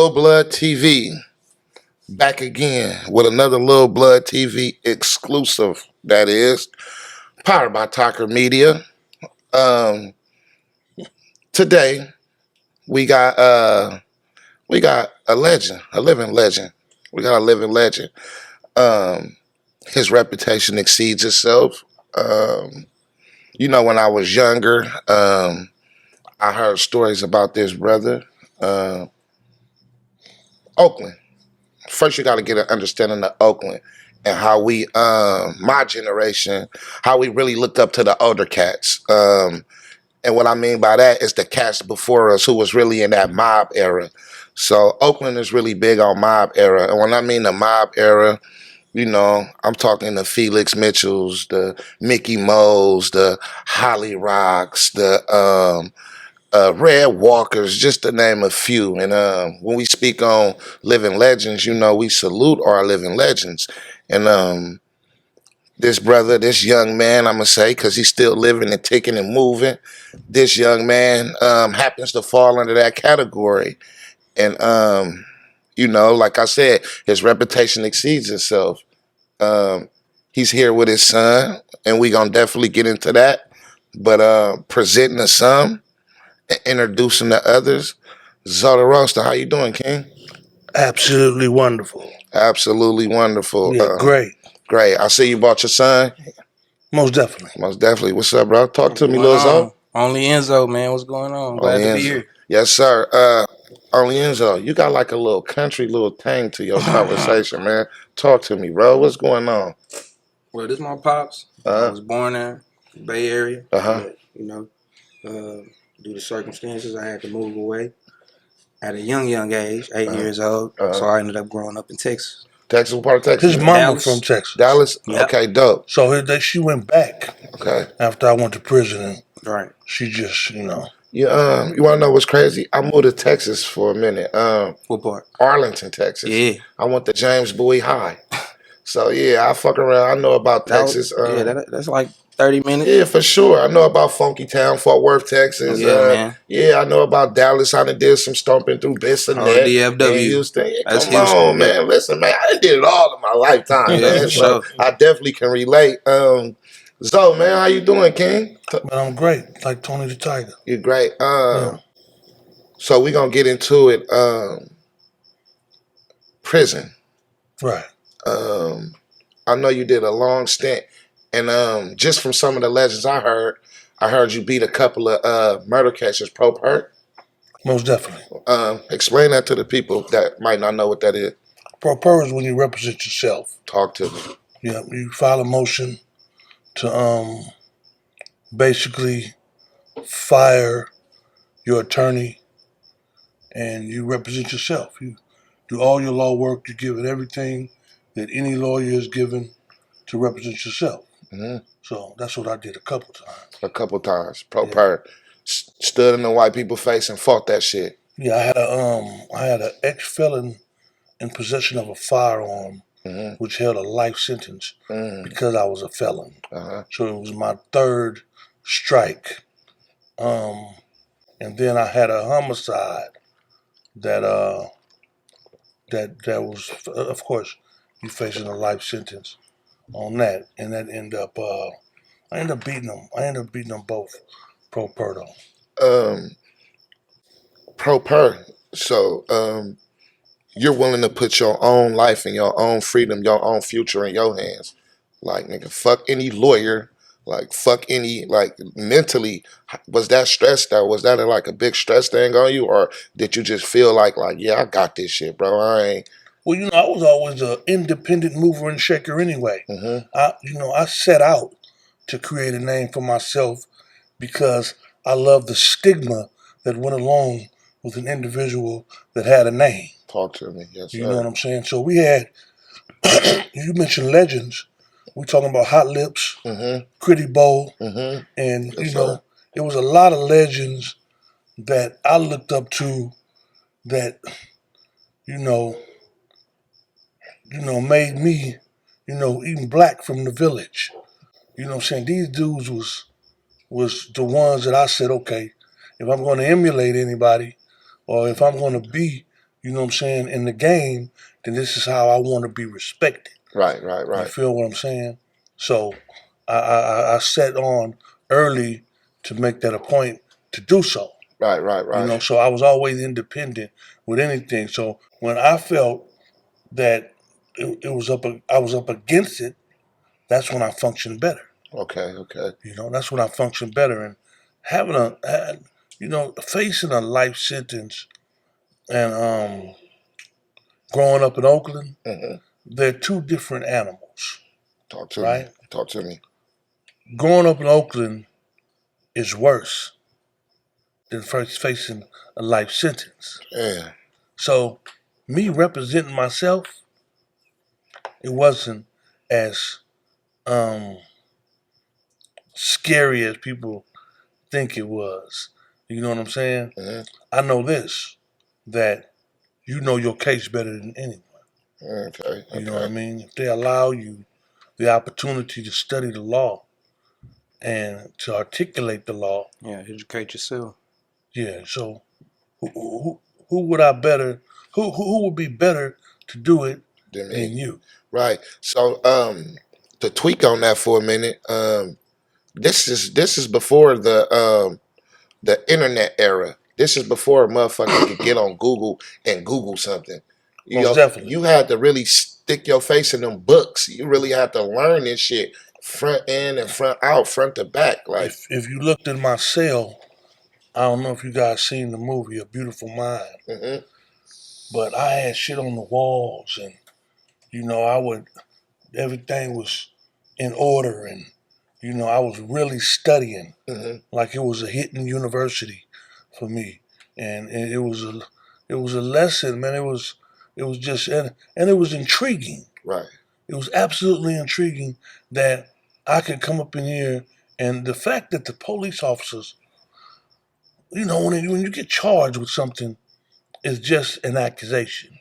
Lil Blood TV back again with another Lil Blood TV exclusive. That is powered by Talker Media. Um, Today we got a legend, a living legend. We got a living legend. Um, his reputation exceeds itself. Um, when I was younger, I heard stories about this brother. Uh, Oakland. First you got to get an understanding of Oakland and how we, my generation, how we really looked up to the older cats. And what I mean by that is the cats before us who was really in that mob era. So Oakland is really big on mob era. And when I mean the mob era, I'm talking the Felix Mitchells, the Mickey Mo's, the Holly Rocks, the Red Walkers, just to name a few. And when we speak on living legends, we salute our living legends. And this brother, this young man, I'm going to say, because he's still living and ticking and moving, this young man happens to fall under that category. And, like I said, his reputation exceeds itself. He's here with his son, and we're going to definitely get into that. But presenting the son, introducing the others. Roasta, how you doing, King? Absolutely wonderful. Absolutely wonderful. Yeah, great. Great. I see you bought your son. Most definitely. Most definitely. What's up, bro? Talk to me, Lil Zo. Only Enzo, man. What's going on? Glad to be here. Yes, sir. Only Enzo, you got like a little country little tang to your conversation, man. Talk to me, bro. What's going on? Well, this is my pops. I was born in the Bay Area. But, due to circumstances, I had to move away at a young age, 8 years old. So I ended up growing up in Texas. Texas, what part of Texas? His mama from Texas. Dallas? Yep. Okay, dope. So she went back. Okay. After I went to prison. Right. She just, you want to know what's crazy? I moved to Texas for a minute. What part? Arlington, Texas. Yeah. I went to James Bowie High. So, yeah, I fuck around. I know about Texas. That's like 30 minutes. Yeah, for sure. I know about Funky Town, Fort Worth, Texas. Yeah, man. Yeah, I know about Dallas. I done did some stomping through Bissonnette. DFW. Houston. Yeah, come on, man. Listen, man, I did it all in my lifetime, man. So I definitely can relate. Zo, man, how you doing, King? Man, I'm great. Like Tony the Tiger. You're great. So we're going to get into it. Prison. Right. I know you did a long stint. And just from some of the legends I heard you beat a couple of murder cases, pro per. Most definitely. Explain that to the people that might not know what that is. Pro per is when you represent yourself. Talk to me. Yeah, you file a motion to basically fire your attorney, and you represent yourself. You do all your law work. You give it everything that any lawyer is given to represent yourself. Mm-hmm. So that's what I did a couple times. A couple times. Pro per. Stood in the white people's face and fought that shit. Yeah, I had an ex-felon in possession of a firearm, which held a life sentence because I was a felon. So it was my third strike. And then I had a homicide that was, of course, you facing a life sentence on that, and that I ended up beating them both pro per though. Pro per. So you're willing to put your own life and your own freedom, your own future in your hands. Like, nigga, fuck any lawyer. Like, fuck any, like, mentally, was that stress though? Was that like a big stress thing on you? Or did you just feel like, yeah, I got this shit, bro. I ain't. Well, I was always an independent mover and shaker anyway. I set out to create a name for myself because I love the stigma that went along with an individual that had a name. Talk to me, yes, sir. You know what I'm saying? So we had, you mentioned legends. We talking about Hot Lips, Critty Bowl, and yes, there was a lot of legends that I looked up to that, made me, even black from the village. You know what I'm saying? These dudes was the ones that I said, okay, if I'm going to emulate anybody, or if I'm going to be, you know what I'm saying, in the game, then this is how I want to be respected. Right. You feel what I'm saying? So I set on early to make that a point to do so. Right. You know, so I was always independent with anything. So when I felt that it was I was up against it, that's when I functioned better. Okay. You know, that's when I functioned better. And having facing a life sentence and growing up in Oakland, they're two different animals. Talk to right? me. Talk to me. Growing up in Oakland is worse than first facing a life sentence. Yeah. So, me representing myself, it wasn't as scary as people think it was. You know what I'm saying? I know this, that you know your case better than anyone. Okay. You know what I mean? If they allow you the opportunity to study the law and to articulate the law. Yeah, educate yourself. Yeah, so who would I better who would be better to do it than you? Right. So to tweak on that for a minute, this is before the internet era. This is before a motherfucker could get on Google and Google something. Most definitely. You had to really stick your face in them books. You really had to learn this shit front end and front out, front to back. Like if you looked in my cell, I don't know if you guys seen the movie A Beautiful Mind, but I had shit on the walls, and everything was in order, and I was really studying like it was a hidden university for me, and it was a lesson, man. It was just and it was intriguing. Right. It was absolutely intriguing that I could come up in here, and the fact that the police officers, when you get charged with something, it's just an accusation.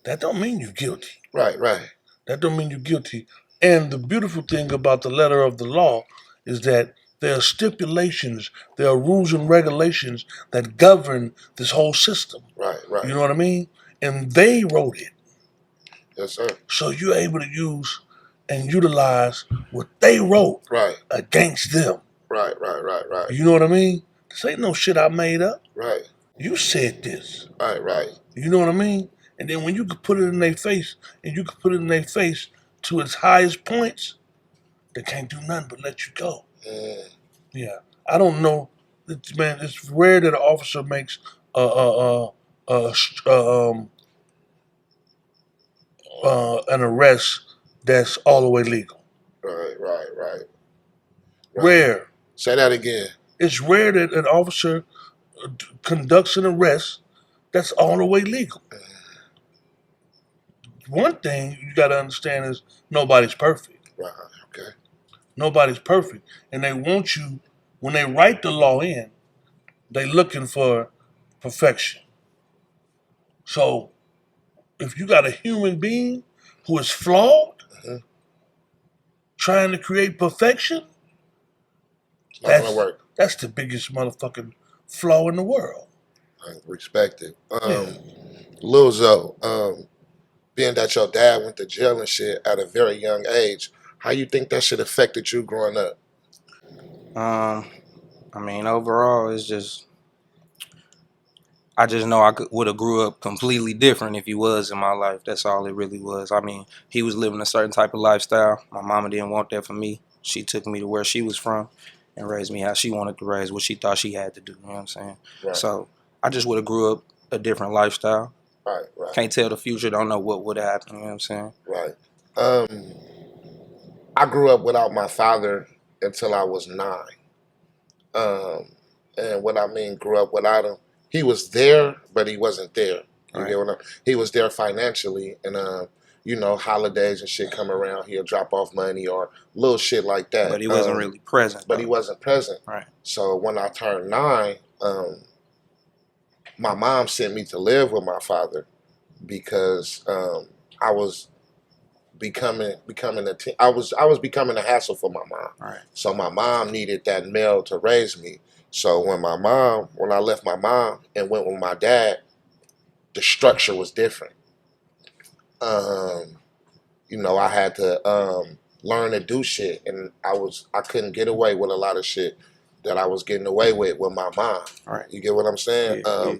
That don't mean you're guilty. Right. That don't mean you're guilty. And the beautiful thing about the letter of the law is that there are stipulations, there are rules and regulations that govern this whole system. Right. You know what I mean? And they wrote it. Yes, sir. So you're able to use and utilize what they wrote against them. Right. You know what I mean? This ain't no shit I made up. Right. You said this. Right. You know what I mean? And then when you could put it in their face, and you could put it in their face to its highest points, they can't do nothing but let you go. Yeah. I don't know. It's rare that an officer makes an arrest that's all the way legal. Right. Rare. Say that again. It's rare that an officer conducts an arrest that's all the way legal. One thing you got to understand is nobody's perfect. Right. Okay. Nobody's perfect. And they want you, when they write the law in, they looking for perfection. So if you got a human being who is flawed, trying to create perfection, it's not gonna work. That's the biggest motherfucking flaw in the world. I respect it. Lil Zo, being that your dad went to jail and shit at a very young age, how you think that shit affected you growing up? I mean, overall, it's just, I just know I would have grew up completely different if he was in my life. That's all it really was. I mean, he was living a certain type of lifestyle. My mama didn't want that for me. She took me to where she was from and raised me how she wanted to raise, what she thought she had to do. You know what I'm saying? Right. So I just would have grew up a different lifestyle. Right. Can't tell the future. Don't know what would have happened. You know what I'm saying? Right. I grew up without my father until I was 9. And what I mean, grew up without him. He was there, but he wasn't there. You get what I mean? He was there financially, and holidays and shit come around, he'll drop off money or little shit like that. But he wasn't really present. But he wasn't present. Right. So when I turned 9, my mom sent me to live with my father because I was becoming a hassle for my mom. Right. So my mom needed that male to raise me. So when I left my mom and went with my dad, the structure was different. You know, I had to learn to do shit, and I couldn't get away with a lot of shit that I was getting away with my mom. Right. You get what I'm saying? Yeah.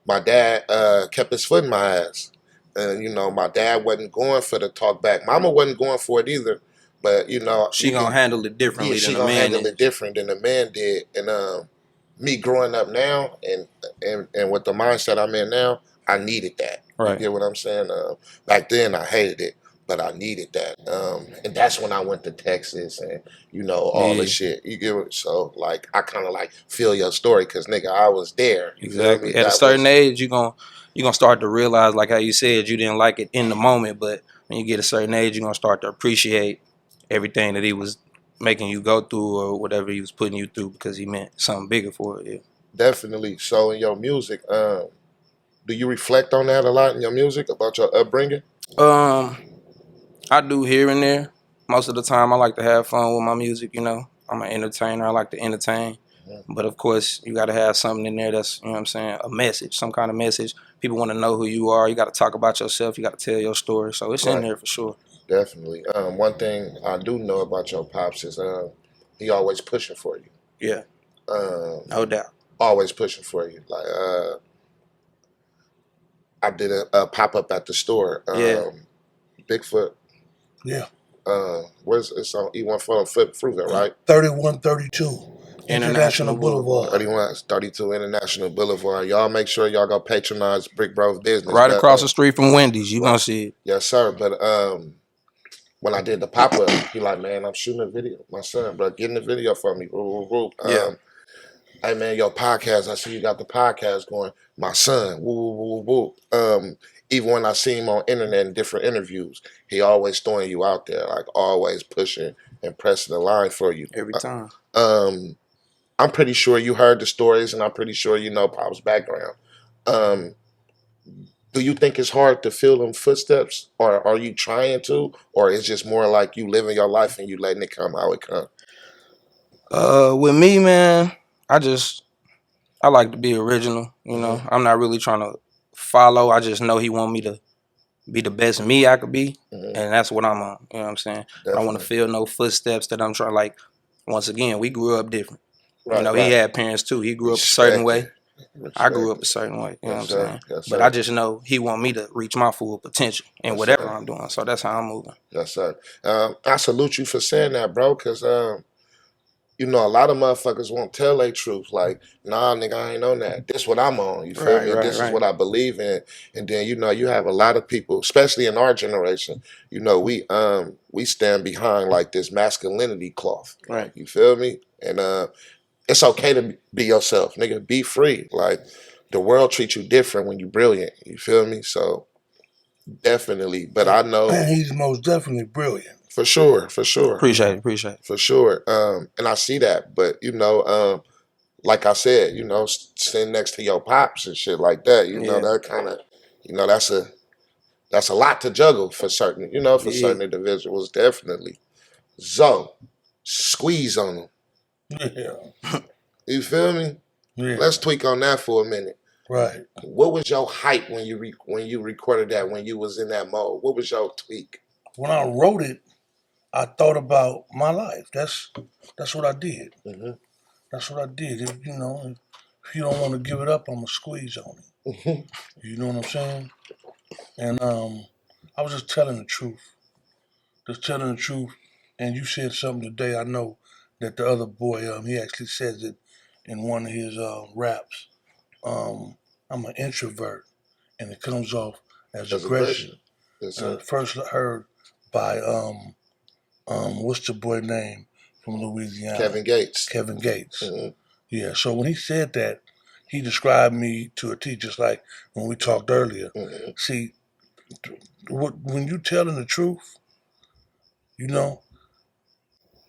My dad kept his foot in my ass, and you know, my dad wasn't going for the talk back. Mama wasn't going for it either, but you know, She gonna handle it differently she than the gonna man handle is. it different than the man did. And me growing up now, and with the mindset I'm in now, I needed that. Right. You get what I'm saying? Back then, I hated it, but I needed that. And that's when I went to Texas, and you know, all the shit. You get what? So like, I kind of like feel your story, because nigga, I was there. You Exactly. feel me? At a certain age, you're gonna start to realize, like how you said, you didn't like it in the moment, but when you get a certain age, you're gonna start to appreciate everything that he was making you go through or whatever he was putting you through, because he meant something bigger for it. Yeah. Definitely. So in your music, do you reflect on that a lot in your music about your upbringing? I do here and there. Most of the time, I like to have fun with my music. You know, I'm an entertainer. I like to entertain. But of course, you got to have something in there that's, you know what I'm saying, a message, some kind of message. People want to know who you are. You got to talk about yourself. You got to tell your story. So it's in there for sure. Definitely. One thing I do know about your pops is he always pushing for you. Yeah. No doubt. Always pushing for you. Like I did a pop up at the store. Bigfoot. Yeah. Where's it's on E1 Fruitville, right? 3132 International Boulevard. 3132 International Boulevard. Y'all make sure y'all go patronize Brick Bro's business. Right across the street from Wendy's. You gonna see it. Yes, sir. But when I did the pop up, he like, man, I'm shooting a video. My son, bro, get in the video for me. Yeah. Hey man, your podcast. I see you got the podcast going. My son, woo woo woo woo. Even when I see him on internet in different interviews, he always throwing you out there, like always pushing and pressing the line for you every time. I'm pretty sure you heard the stories, and I'm pretty sure you know Pop's background. Do you think it's hard to feel them footsteps, or are you trying to, or it's just more like you living your life and you letting it come how it comes? With me, man, I like to be original. You know, I'm not really trying to follow. I just know he want me to be the best me I could be, and that's what I'm on. You know what I'm saying? I don't want to feel no footsteps that I'm trying. Like, once again, we grew up different. You know, he had parents too. He grew up a certain way. I grew up a certain way. You know what I'm saying? But I just know he want me to reach my full potential in whatever I'm doing. So that's how I'm moving. Yes, sir. I salute you for saying that, bro, because you know, a lot of motherfuckers won't tell their truth. Like, nah, nigga, I ain't on that. This what I'm on. You feel me? This is what I believe in. And then, you know, you have a lot of people, especially in our generation, you know, we stand behind like this masculinity cloth. Right. You feel me? And it's okay to be yourself, nigga. Be free. Like, the world treats you different when you're brilliant. You feel me? So definitely. But I know, and he's most definitely brilliant. For sure. Appreciate it. For sure. And I see that. But, you know, like I said, you know, sitting next to your pops and shit like that, you know, that kind of, you know, that's a lot to juggle for certain, you know, for certain individuals, definitely. So, squeeze on them. Yeah. You feel me? Yeah. Let's tweak on that for a minute. Right. What was your hype when you recorded that, when you was in that mode? What was your tweak? When I wrote it, I thought about my life. That's what I did. That's what I did. If you don't want to give it up, I'm gonna squeeze on it. You know what I'm saying? And I was just telling the truth. And you said something today. I know that the other boy, he actually says it in one of his raps. I'm an introvert, and it comes off as aggression. First heard by what's the boy name from Louisiana? Kevin Gates. Yeah. So when he said that, he described me to a T, just like when we talked earlier. See, when you telling the truth, you know,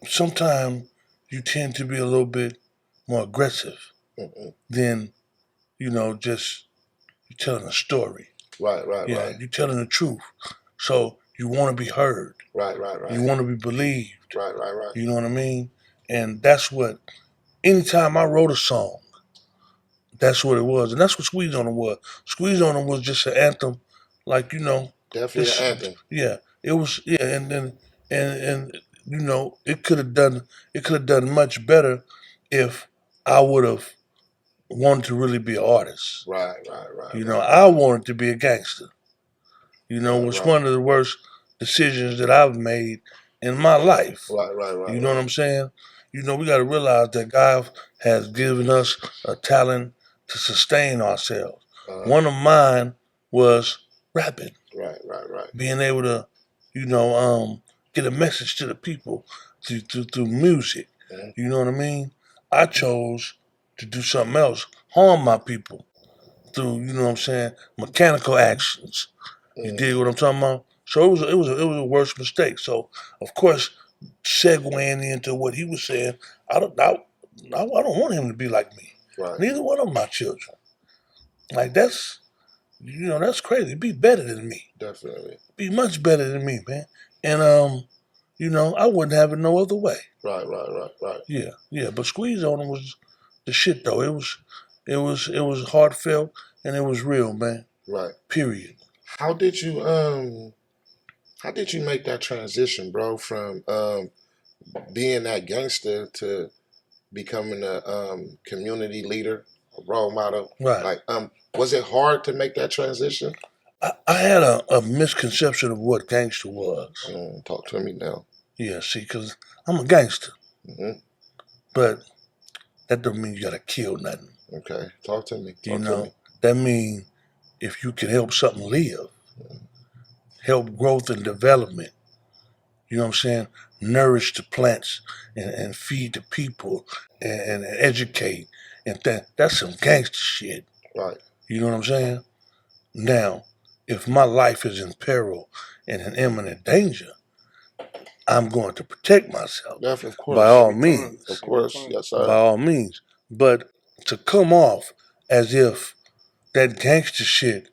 sometimes you tend to be a little bit more aggressive than, you know, just you telling a story. Right. You're telling the truth. So you want to be heard. Right. You want to be believed. Right. You know what I mean? And that's what, anytime I wrote a song, That's what it was, and that's what Squeeze on Them was. Squeeze on Them was just an anthem, like Definitely this. an anthem. Yeah, it was. Yeah, and then and it could have done much better if I would have wanted to really be an artist. Right. I wanted to be a gangster. Right, It's one of the worst decisions that I've made in my life. Right. You know what I'm saying? We got to realize that God has given us a talent to sustain ourselves. One of mine was rapping. Right. Being able to, get a message to the people through music. You know what I mean? I chose to do something else, harm my people through, mechanical actions. You dig what I'm talking about? So it was a worse mistake. So of course, segueing into what he was saying, I don't want him to be like me. Right. Neither one of my children. Like that's crazy. Be better than me. Definitely. Be much better than me, man. And I wouldn't have it no other way. Right. Yeah. But Squeeze on Him was the shit though. It was heartfelt and it was real, man. Right. Period. How did you make that transition, bro, from being that gangster to becoming a community leader, a role model? Right. Like, was it hard to make that transition? I had a misconception of what gangster was. Talk to me now. Yeah, see, because I'm a gangster. Mm-hmm. But that don't mean you gotta kill nothing. Okay, talk to me. That means if you can help something live, help growth and development, you know what I'm saying? Nourish the plants and feed the people and educate. And that's some gangster shit. Right. You know what I'm saying? Now, if my life is in peril and in imminent danger, I'm going to protect myself. Definitely, of course. By all means. Of course, yes, sir. By all means. But to come off as if that gangster shit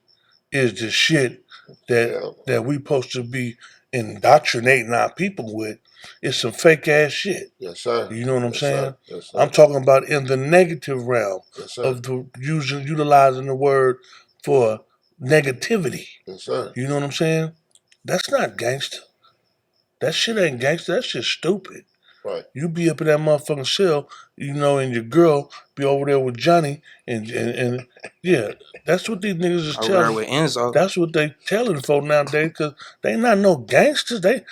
is the shit that we supposed to be indoctrinating our people with, is some fake ass shit. Yes, sir. You know what I'm saying? Yes, sir. I'm talking about in the negative realm of utilizing the word for negativity. Yes, sir. You know what I'm saying? That's not gangster. That shit ain't gangster. That shit's stupid. Right. You be up in that motherfucking cell, and your girl be over there with Johnny, and yeah, that's what these niggas is telling. Over with Enzo. That's what they telling folk nowadays, because they not no gangsters. They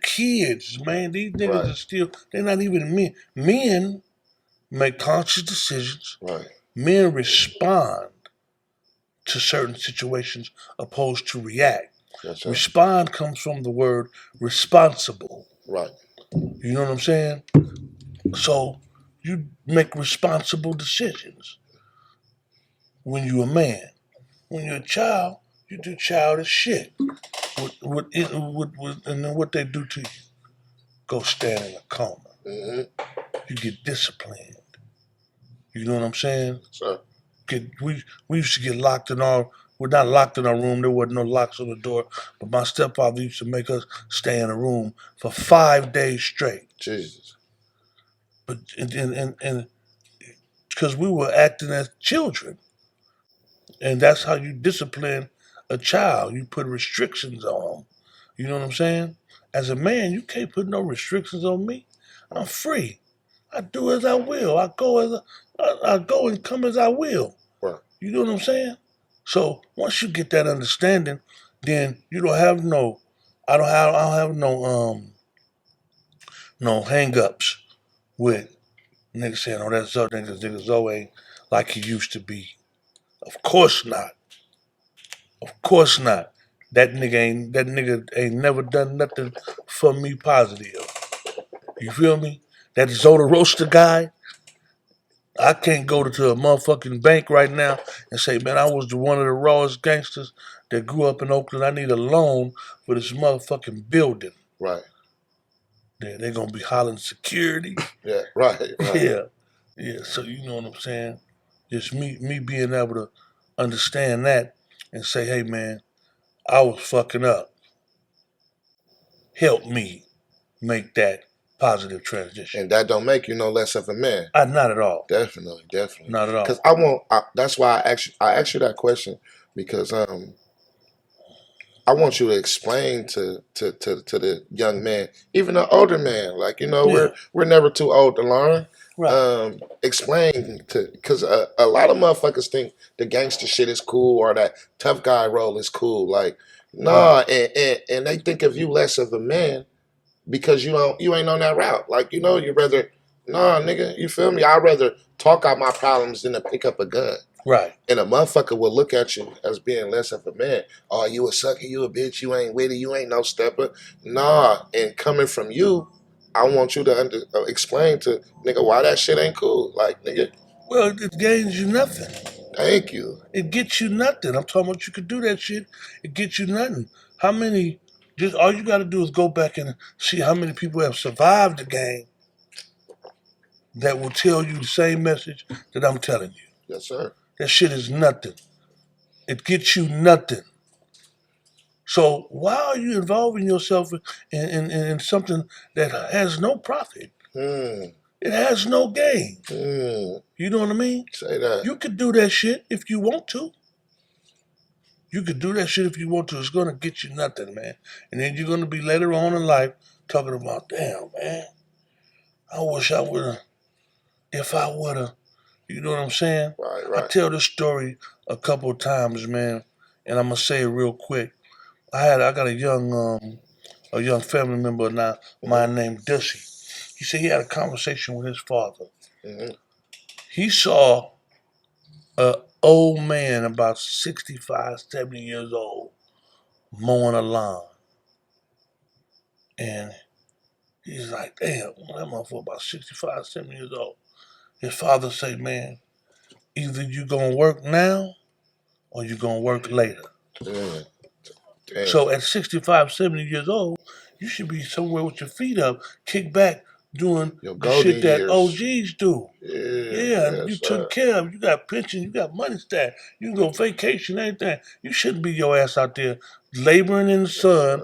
kids, man. These niggas are still. They're not even men. Men make conscious decisions. Right. Men respond to certain situations opposed to react. Yes, sir. Respond comes from the word responsible. Right. You know what I'm saying? So you make responsible decisions when you're a man. When you're a child, you do childish shit. And then what they do to you? Go stand in a corner. Mm-hmm. You get disciplined. You know what I'm saying? Sure. We used to get locked in our. We're not locked in our room. There wasn't no locks on the door. But my stepfather used to make us stay in a room for 5 days straight. Jesus. But and because we were acting as children, and that's how you discipline a child. You put restrictions on them. You know what I'm saying? As a man, you can't put no restrictions on me. I'm free. I do as I will. I go and come as I will. Right. You know what I'm saying? So once you get that understanding, then you don't have no. I don't have no hang-ups with niggas saying, "Oh, that's Zoe." Nigga Zoe ain't like he used to be. Of course not. Of course not. That nigga ain't never done nothing for me positive. You feel me? That Zoda Roaster guy, I can't go to a motherfucking bank right now and say, man, I was one of the rawest gangsters that grew up in Oakland. I need a loan for this motherfucking building. Right. They're gonna be hollering security. Yeah, right. Yeah. So you know what I'm saying? Just me being able to understand that and say, hey man, I was fucking up. Help me make that positive transition. And that don't make you no less of a man. Not at all. Definitely. Not at all. Because that's why I asked you that question, because I want you to explain to the young man, even the older man, like, we're never too old to learn. Right. Explain because a lot of motherfuckers think the gangster shit is cool or that tough guy role is cool. Like, nah, and they think of you less of a man because you ain't on that route. Like, you rather, nah, nigga, you feel me? I'd rather talk out my problems than to pick up a gun. Right. And a motherfucker will look at you as being less of a man. Oh, you a sucker, you a bitch, you ain't witty, you ain't no stepper. Nah, and coming from you, I want you to explain to nigga why that shit ain't cool. Like, nigga. Well, it gains you nothing. Thank you. It gets you nothing. I'm talking about you could do that shit. It gets you nothing. How many? Just all you got to do is go back and see how many people have survived the game that will tell you the same message that I'm telling you. Yes, sir. That shit is nothing. It gets you nothing. So why are you involving yourself in something that has no profit? It has no gain. You know what I mean? Say that. You could do that shit if you want to. You could do that shit if you want to. It's going to get you nothing, man. And then you're going to be later on in life talking about, damn, man, I wish I would have, if I would have. You know what I'm saying? Right. I tell this story a couple of times, man, and I'm going to say it real quick. I got a young family member now, mine named Dusty. He said he had a conversation with his father. He saw an old man about 65, 70 years old mowing a lawn. And he's like, damn, that motherfucker about 65, 70 years old. His father say, man, either you gonna work now or you gonna work later. Damn. So at 65, 70 years old, you should be somewhere with your feet up, kick back, doing the shit that OGs do. Yeah, you took care of, you got pension, you got money stacked, you can go vacation, anything. You shouldn't be your ass out there laboring in the sun,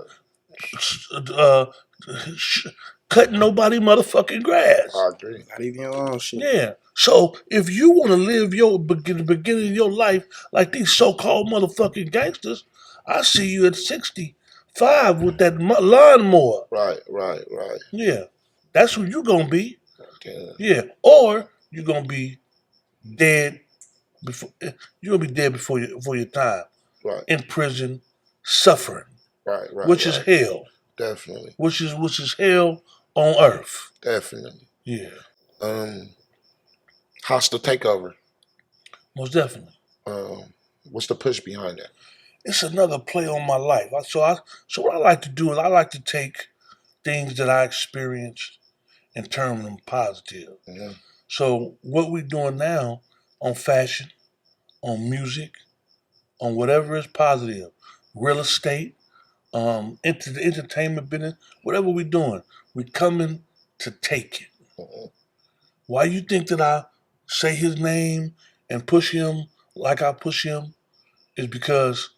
cutting nobody motherfucking grass. I agree. Not even your own shit. Yeah. So if you want to live the beginning of your life like these so-called motherfucking gangsters, I see you at 65 with that lawnmower. Right. Yeah. That's who you gonna be. Damn. Yeah. Or you're gonna be dead before before your time. Right. In prison, suffering. Right. Which is hell. Definitely. Which is hell on earth. Definitely. Yeah. Hostile Takeover. Most definitely. What's the push behind that? It's another play on my life. So what I like to do is I like to take things that I experienced and turn them positive. Mm-hmm. So what we're doing now on fashion, on music, on whatever is positive, real estate, into the entertainment business, whatever we're doing, we're coming to take it. Mm-hmm. Why you think that I say his name and push him like I push him is because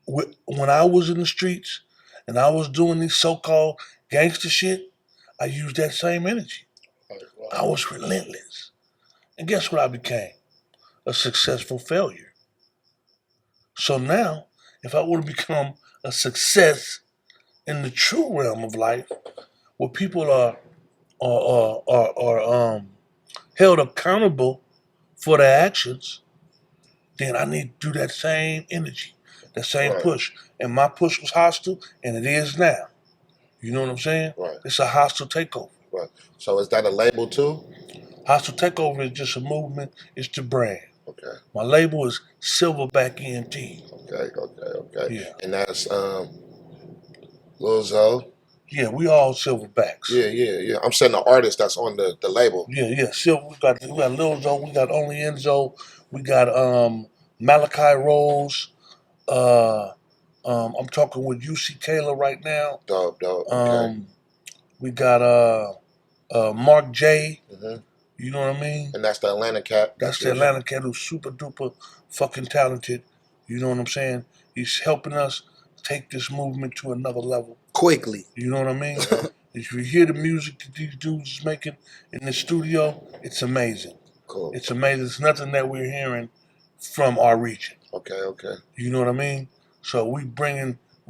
when I was in the streets and I was doing this so-called gangster shit, I used that same energy. Right. I was relentless. And guess what I became? A successful failure. So now, if I want to become a success in the true realm of life, where people are held accountable for their actions, then I need to do that same energy, that same push. And my push was hostile, and it is now. You know what I'm saying? Right. It's a hostile takeover. Right. So is that a label too? Hostile takeover is just a movement. It's the brand. Okay. My label is Silverback ENT. Okay. Yeah. And that's Lil Zo. Yeah, we all Silverbacks. Yeah. I'm saying the artist that's on the label. Yeah. Silver. We got Lil Zo. We got Only Enzo. We got Malachi Rose. I'm talking with UC Taylor right now. Dope. Okay. We got Mark J. Mm-hmm. You know what I mean? And that's the Atlanta cat. That's the Atlanta cat who's super duper fucking talented. You know what I'm saying? He's helping us take this movement to another level. Quickly. You know what I mean? If you hear the music that these dudes is making in the studio, it's amazing. Cool. It's amazing. It's nothing that we're hearing from our region. Okay. You know what I mean? So we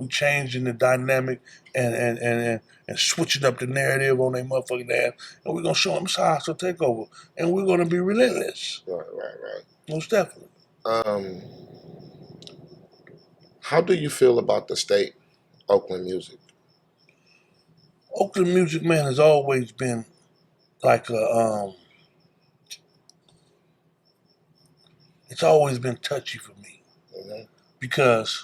changing the dynamic and switching up the narrative on their motherfucking ass, and we're gonna show them it's a hostile takeover, and we're gonna be relentless. Right. Most definitely. How do you feel about the state Oakland music? Oakland music, man, has always been like a it's always been touchy for me because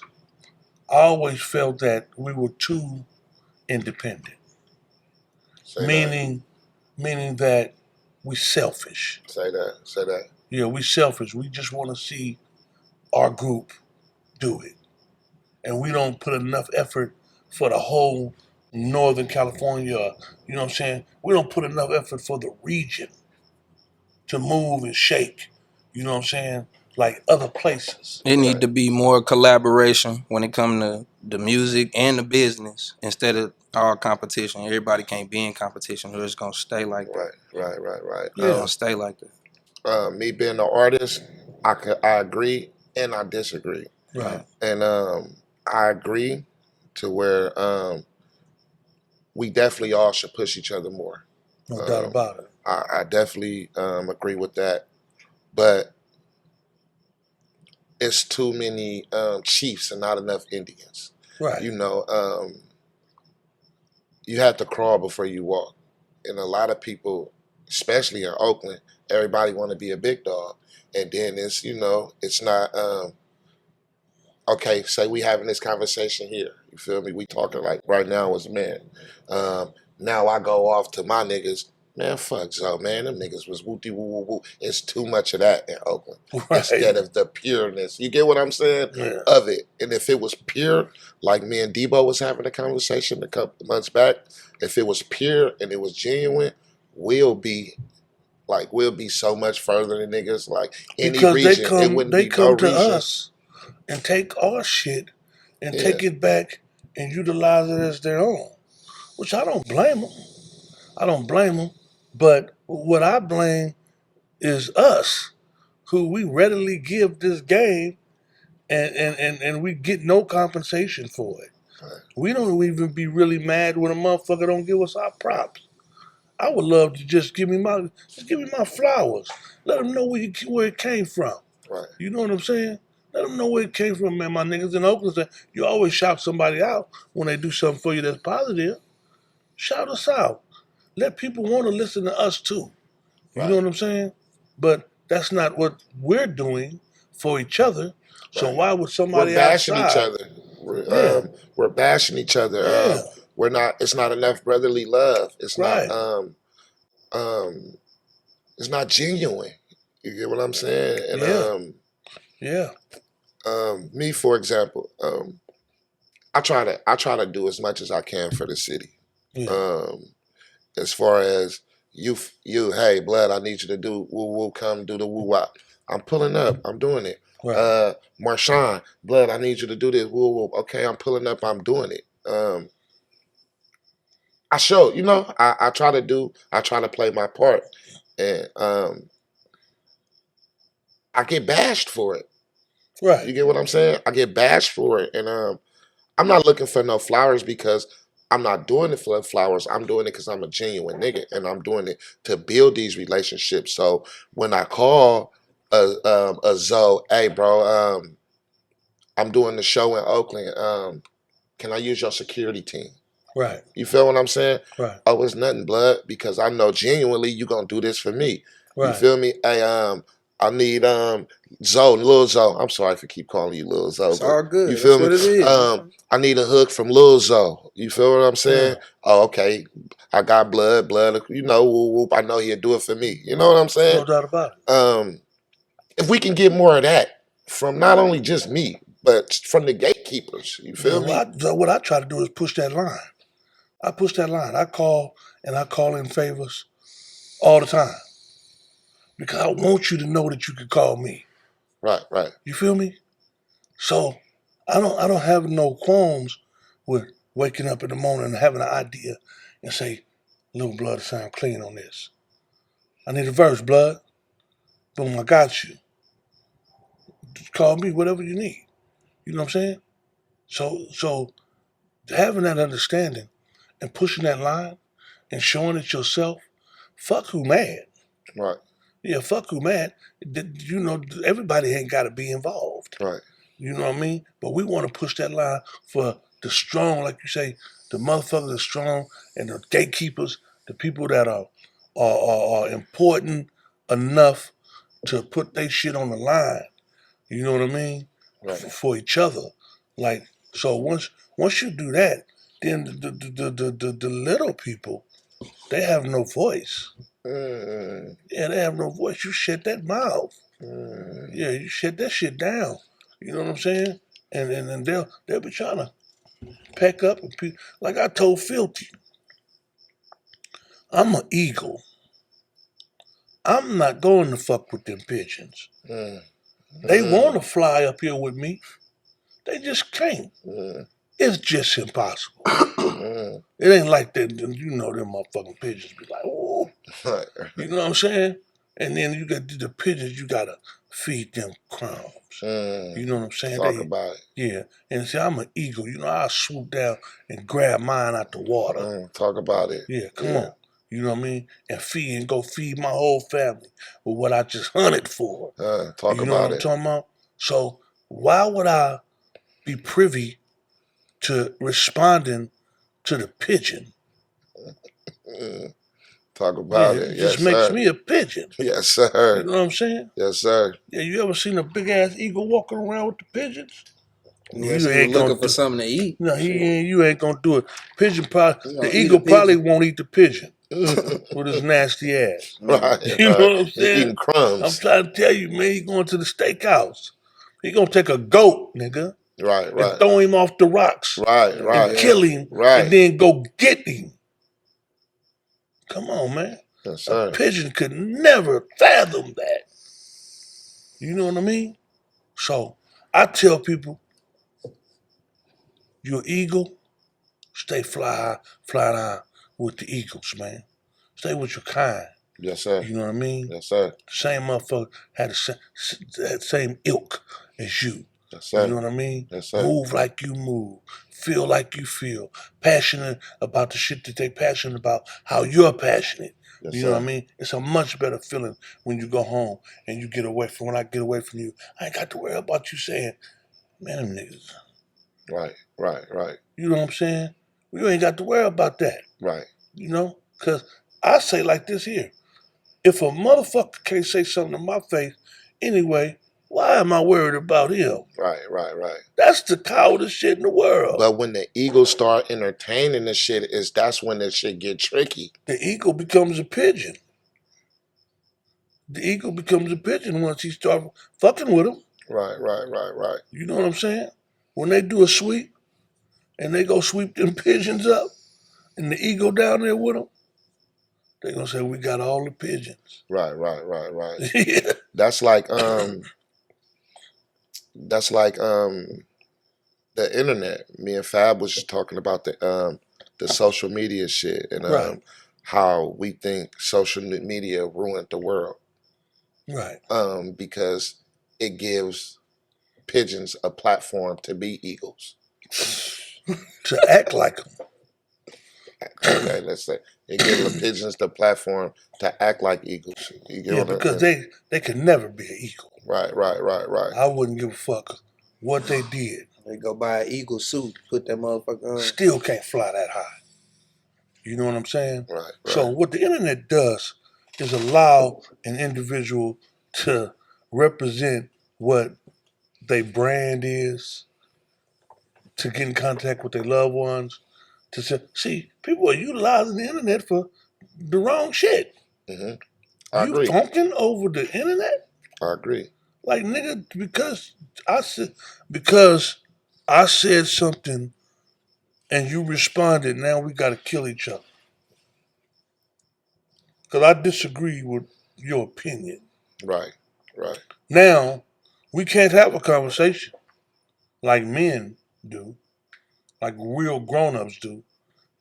I always felt that we were too independent. Meaning that we selfish. Say that. Yeah, we selfish. We just want to see our group do it. And we don't put enough effort for the whole Northern California, you know what I'm saying? We don't put enough effort for the region to move and shake, you know what I'm saying? Like other places. It need to be more collaboration when it comes to the music and the business instead of all competition. Everybody can't be in competition, or it's gonna stay like that. Right. It's gonna stay like that. Me being an artist, I agree and I disagree. Right. And I agree to where we definitely all should push each other more. No doubt about it. I definitely agree with that. But it's too many chiefs and not enough Indians. Right. You know, you have to crawl before you walk. And a lot of people, especially in Oakland, everybody want to be a big dog. And then it's, you know, it's not, okay, say we having this conversation here. You feel me? We talking like right now as men. Now I go off to my niggas. Man, fuck Zoe, man. Them niggas was wooty woo woo woo. It's too much of that in Oakland. Right. Instead of the pureness. You get what I'm saying? Yeah. Of it. And if it was pure, like me and Debo was having a conversation a couple months back, if it was pure and it was genuine, we'll be so much further than niggas. Like any because region, it wouldn't they be come no to region. us and take our shit and take it back and utilize it as their own, which I don't blame them. But what I blame is us, who we readily give this game and we get no compensation for it. Right. We don't even be really mad when a motherfucker don't give us our props. I would love to just give me my flowers. Let them know where it came from. Right. You know what I'm saying? Let them know where it came from, man. My niggas in Oakland say, you always shout somebody out when they do something for you that's positive. Shout us out. Let people want to listen to us too. You know what I'm saying? But that's not what we're doing for each other. So why would somebody We're bashing outside? each other. We're bashing each other. Yeah. We're not. It's not enough brotherly love. It's Right. not. It's not genuine. You get what I'm saying? And me, for example, I try to do as much as I can for the city. Yeah. As far as you, hey, blood, I need you to do woo woo, come do the woo wop. I'm pulling up. I'm doing it. Right. Marshawn, blood, I need you to do this. Woo woo. Okay, I'm pulling up. I'm doing it. I show, you know, I try to play my part, and I get bashed for it. Right. You get what I'm saying? I get bashed for it, and I'm not looking for no flowers because I'm not doing it for flowers. I'm doing it because I'm a genuine nigga, and I'm doing it to build these relationships. So when I call a Zoe, hey bro, I'm doing the show in Oakland. Can I use your security team? Right. You feel what I'm saying? Right. Oh, it's nothing, blood, because I know genuinely you gonna do this for me. Right. You feel me? Hey, I need Zoe, Lil Zoe. I'm sorry for keep calling you Lil Zoe. It's all good. You feel That's me? what it is. I need a hook from Lil Zoe. You feel what I'm saying? Yeah. Oh, okay. I got blood. You know, whoop, whoop. I know he'll do it for me. You know what I'm saying? No doubt about it. If we can get more of that from not only just me, but from the gatekeepers. You feel me? What I try to do is push that line. I push that line. I call in favors all the time because I want you to know that you can call me. Right. You feel me? So I don't have no qualms with waking up in the morning and having an idea. and say, "Little Blood, sound clean on this. I need a verse, Blood. Boom, I got you. Just call me, whatever you need." You know what I'm saying? So having that understanding and pushing that line and showing it yourself, fuck who mad. Right. Yeah, fuck who mad. You know, everybody ain't got to be involved. Right. You know what I mean? But we want to push that line for the strong, like you say, the motherfuckers that are strong and the gatekeepers, the people that are important enough to put their shit on the line. You know what I mean? Right. For each other. Like, so once you do that, then the little people, they have no voice. Yeah, they have no voice. You shut that mouth. Yeah, you shut that shit down. You know what I'm saying? And they'll be trying to pack up and like I told Filthy, I'm an eagle. I'm not going to fuck with them pigeons. They want to fly up here with me. They just can't. It's just impossible. It ain't like that. You know, them motherfucking pigeons be like, oh, you know what I'm saying? And then you got the pigeons. You gotta feed them crumbs. You know what I'm saying? Talk about it. Yeah, and see, I'm an eagle. You know, I swoop down and grab mine out the water. Talk about it. Yeah, come on. You know what I mean? And go feed my whole family with what I just hunted for. Talk you know about what I'm it. talking about? So why would I be privy to responding to the pigeon? Talk about it. It just makes me a pigeon. Yes, sir. You know what I'm saying? Yes, sir. Yeah, you ever seen a big ass eagle walking around with the pigeons? Unless you looking for something to eat. No, you ain't gonna do it. Pigeon probably, the eagle probably won't eat the pigeon with his nasty ass. Right. You know what I'm saying? Eating crumbs. I'm trying to tell you, man. He going to the steakhouse. He gonna take a goat, nigga. Right. And throw him off the rocks. Right. And kill him. Right. And then go get him. Come on, man. Yes, sir. A pigeon could never fathom that. You know what I mean? So I tell people, you're an eagle, stay fly down with the eagles, man. Stay with your kind. Yes, sir. You know what I mean? Yes, sir. The same motherfucker had the same ilk as you. Yes, sir. You know what I mean? Yes, sir. Move like you move. Feel like you feel. Passionate about the shit that they passionate about, how you're passionate. Yes, you know what I mean? It's a much better feeling when you go home and you get away from, when I get away from you, I ain't got to worry about you saying, man, them niggas. Right. You know what I'm saying? You ain't got to worry about that. Right. You know? Because I say like this here. If a motherfucker can't say something to my face anyway, why am I worried about him? Right. That's the coldest shit in the world. But when the eagles start entertaining the shit, that's when the shit get tricky. The eagle becomes a pigeon. The eagle becomes a pigeon once he starts fucking with him. Right. You know what I'm saying? When they do a sweep and they go sweep them pigeons up and the eagle down there with them, they're going to say, we got all the pigeons. Right. Yeah. That's like the internet. Me and Fab was just talking about the social media shit and how we think social media ruined the world. Right. Because it gives pigeons a platform to be eagles. To act like them. Okay, let's say it gives the pigeons the platform to act like eagles. Because they can never be an eagle. Right. I wouldn't give a fuck what they did. They go buy an eagle suit, put that motherfucker on. Still can't fly that high. You know what I'm saying? Right. So what the internet does is allow an individual to represent what their brand is, to get in contact with their loved ones, to say, see, people are utilizing the internet for the wrong shit. Mm-hmm. I agree. You funking over the internet? I agree. Like, nigga, because I said something and you responded, now we got to kill each other. Because I disagree with your opinion. Right. Now, we can't have a conversation like men do, like real grown-ups do.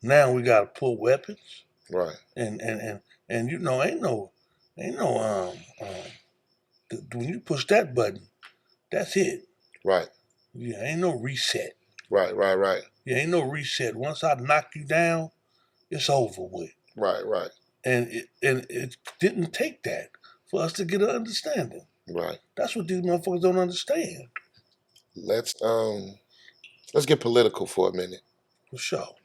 Now we gotta pull weapons, Right. and ain't no when you push that button, that's it. Right. Yeah, ain't no reset. Right. Right. Right. Yeah, ain't no reset. Once I knock you down, it's over with. Right. Right. And it didn't take that for us to get an understanding. Right. That's what these motherfuckers don't understand. Let's get political for a minute. For sure.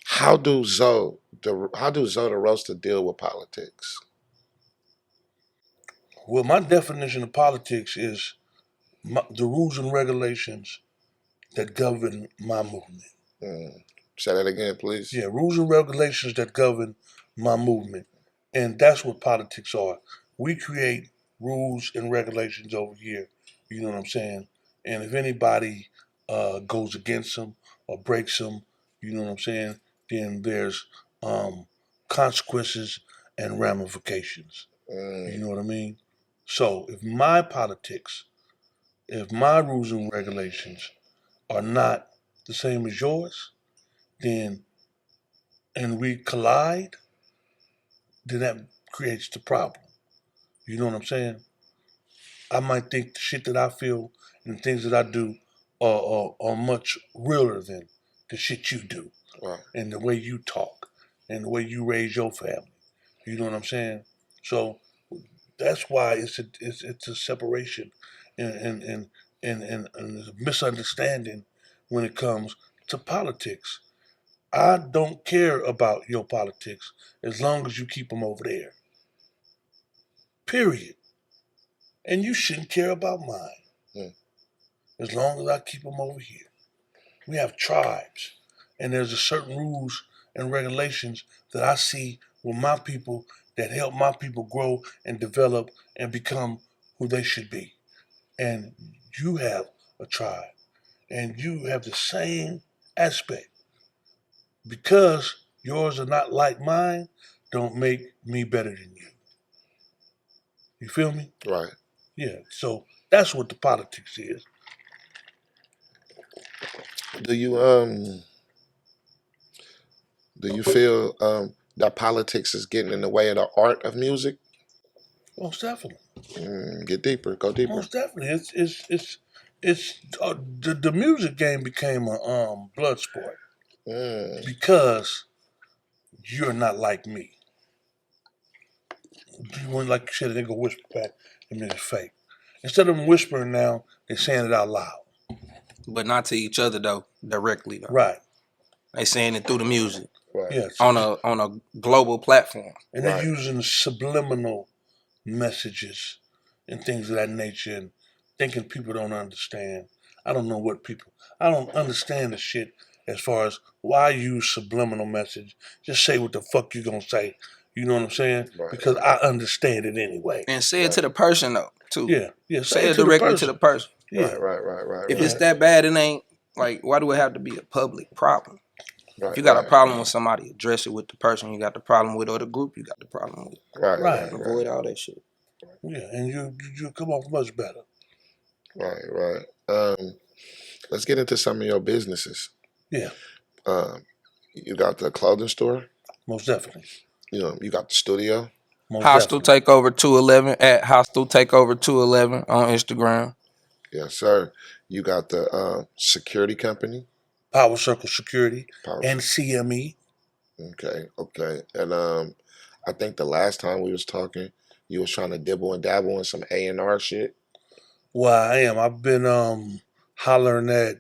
How do Zoe the Roasta deal with politics? Well, my definition of politics is the rules and regulations that govern my movement. Say that again, please. Yeah, rules and regulations that govern my movement. And that's what politics are. We create rules and regulations over here. You know what I'm saying? And if anybody goes against them or breaks them, you know what I'm saying? Then there's consequences and ramifications. You know what I mean? So if my politics, if my rules and regulations are not the same as yours, then and we collide, then that creates the problem. You know what I'm saying? I might think the shit that I feel and the things that I do are much realer than the shit you do. Right. And the way you talk and the way you raise your family. You know what I'm saying? So that's why it's a separation and a misunderstanding when it comes to politics. I don't care about your politics as long as you keep them over there. Period. And you shouldn't care about mine as long as I keep them over here. We have tribes, and there's a certain rules and regulations that I see with my people that help my people grow and develop and become who they should be. And you have a tribe, and you have the same aspect. Because yours are not like mine, don't make me better than you. You feel me? Right. Yeah. So that's what the politics is. Do you feel that politics is getting in the way of the art of music? Most definitely. Get deeper. Go deeper. Most definitely. It's the music game became a blood sport because you're not like me. When, like you said, they go whisper back and it's fake. Instead of them whispering now, they're saying it out loud. But not to each other though, directly though. Right. They saying it through the music. Right. Yes. On a global platform. And they're using subliminal messages and things of that nature and thinking people don't understand. I don't know what people, I don't understand the shit as far as why use subliminal message. Just say what the fuck you gonna say. You know what I'm saying? Right. Because I understand it anyway. And say it to the person though, too. Yeah, yeah. Say it directly to the person. Yeah. Right. If it's that bad, it ain't like, why do it have to be a public problem? Right, if you got a problem with somebody, address it with the person you got the problem with or the group you got the problem with. Right. Avoid all that shit. Yeah, and you come off much better. Right. Let's get into some of your businesses. Yeah. You got the clothing store. Most definitely. You got the studio. Hostile Takeover 211 at Hostile Takeover 211 on Instagram. Yes, sir. You got the security company. Power Circle Security and CME. Okay. And I think the last time we was talking, you was trying to dibble and dabble in some A&R shit. Well, I am. I've been hollering at,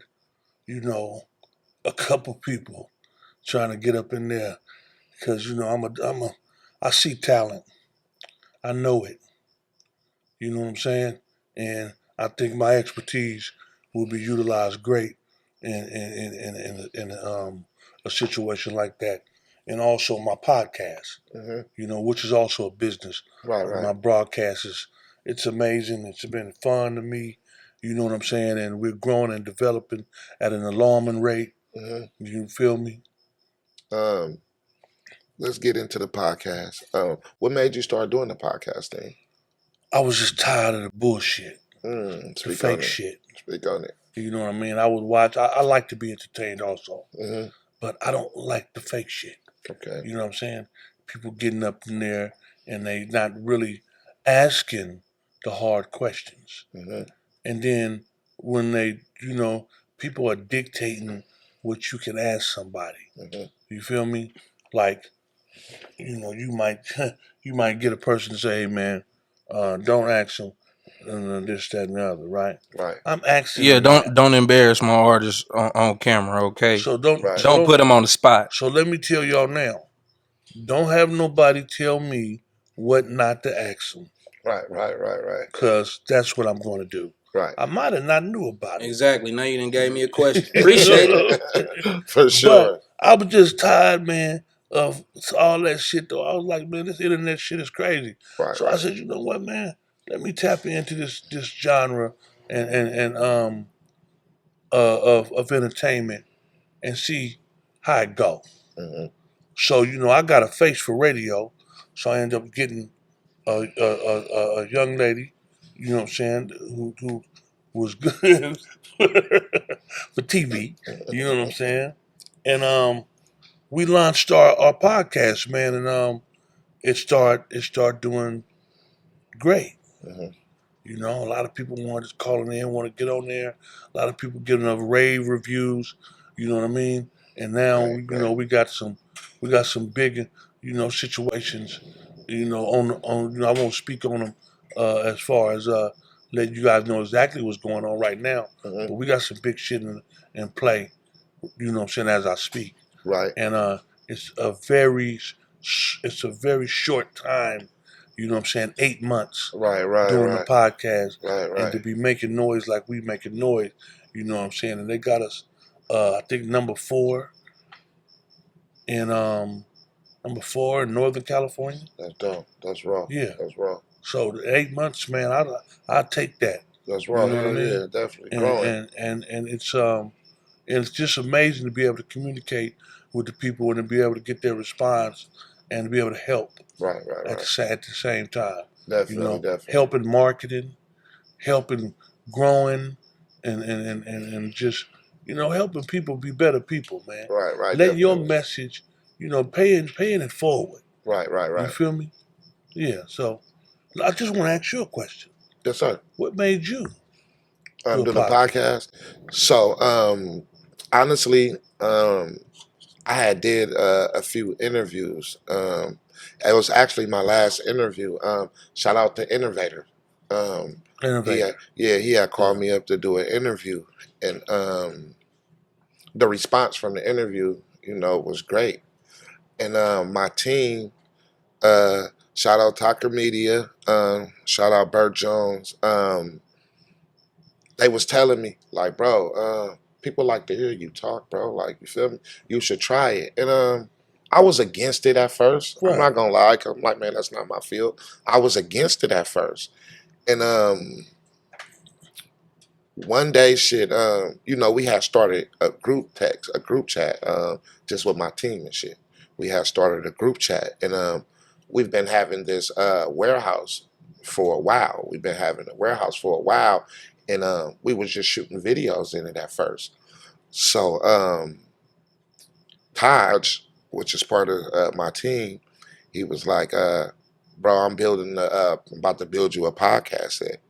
a couple people trying to get up in there because I see talent. I know it. You know what I'm saying? And I think my expertise will be utilized great in a situation like that. And also my podcast, which is also a business. Right. My broadcasts, it's amazing. It's been fun to me. You know what I'm saying? And we're growing and developing at an alarming rate. You feel me? Let's get into the podcast. What made you start doing the podcast thing? I was just tired of the bullshit. The fake shit. Speak on it. You know what I mean? I would watch. I like to be entertained also, Mm-hmm. but I don't like the fake shit. Okay. You know what I'm saying? People getting up in there and they not really asking the hard questions. Mm-hmm. And then when they, people are dictating what you can ask somebody. Mm-hmm. You feel me? Like, you might you might get a person to say, "Hey, man, don't ask them this, that, and the other." Right? Right. I'm asking Yeah, them that. don't embarrass my artist on camera, okay? So don't Right. so Don't put him on the spot. So let me tell y'all now. Don't have nobody tell me what not to ask them, Right. cause that's what I'm going to do. Right. I might have not knew about it. Exactly. Now you done gave me a question. Appreciate it. For sure. But I was just tired, man, of all that shit. Though I was like, man, this internet shit is crazy. Right. So I said, you know what, man? Let me tap into this genre and of entertainment and see how it go. Mm-hmm. So I got a face for radio, so I ended up getting a young lady, you know what I'm saying, who was good for TV, you know what I'm saying, and we launched our podcast, man, and it started doing great. Mm-hmm. A lot of people wanted to calling in, want to get on there. A lot of people giving us rave reviews. You know what I mean? And now Right. we got some big situations. On I won't speak on them as far as let you guys know exactly what's going on right now. Mm-hmm. But we got some big shit in play. You know what I'm saying, as I speak. Right. And it's a very short time. You know what I'm saying? 8 months Right. doing the podcast Right. and to be making noise like we making noise, you know what I'm saying? And they got us, I think number 4 in Northern California. That's dope. That's raw. Yeah. That's raw. So the 8 months, man, I take that. That's raw. You know what I mean? Yeah, definitely And growing. and it's just amazing to be able to communicate with the people and to be able to get their response and to be able to help Right. at the same time. Definitely. Helping marketing, helping growing, and just helping people be better people, man. Right. Letting your Definitely. message, paying it forward. Right. You feel me? Yeah. So I just want to ask you a question. Yes, sir. What made you do a Do the podcast. So, honestly, I had did a few interviews. It was actually my last interview. Shout out to Innovator. Innovator? He had called me up to do an interview, and the response from the interview, was great. And my team, shout out Tucker Media, shout out Bert Jones. They was telling me like, bro, people like to hear you talk, bro. Like, you feel me? You should try it. And I was against it at first. Right. I'm not gonna lie, 'cause I'm like, man, that's not my field. I was against it at first. And one day, shit, we had started a group chat, just with my team and shit. We had started a group chat, and we've been having this warehouse for a while. We've been having a warehouse for a while, and we was just shooting videos in it at first. So Taj, which is part of my team, he was like, "Bro, I'm about to build you a podcast set."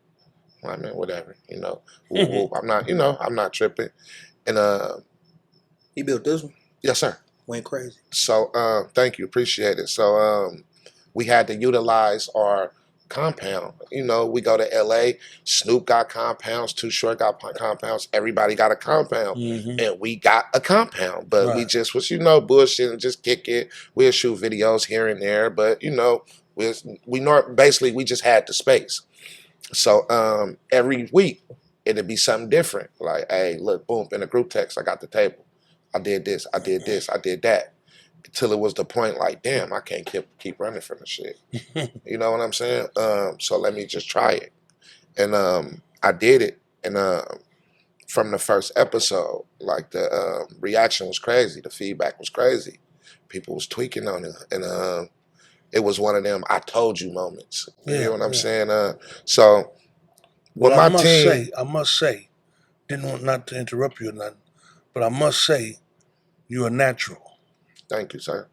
I mean, whatever, I'm not tripping. And He built this one. yes, sir. Went crazy. So thank you, appreciate it. So we had to utilize our compound. We go to LA. Snoop got compounds. Too Short got compounds. Everybody got a compound, and we got a compound. But we just was bullshit and just kick it. We'll shoot videos here and there, but basically we just had the space. So every week it'd be something different. Like, hey, look, boom, in a group text, I got the table. I did this, I did this, I did that. Until it was the point like, damn, I can't keep running from the shit. You know what I'm saying? So let me just try it. And I did it. And from the first episode, like the reaction was crazy. The feedback was crazy. People was tweaking on it. And it was one of them I told you moments. You hear what I'm saying? So with But my team, I must say, didn't want not to interrupt you or nothing, but I must say you're a natural. Thank you, sir.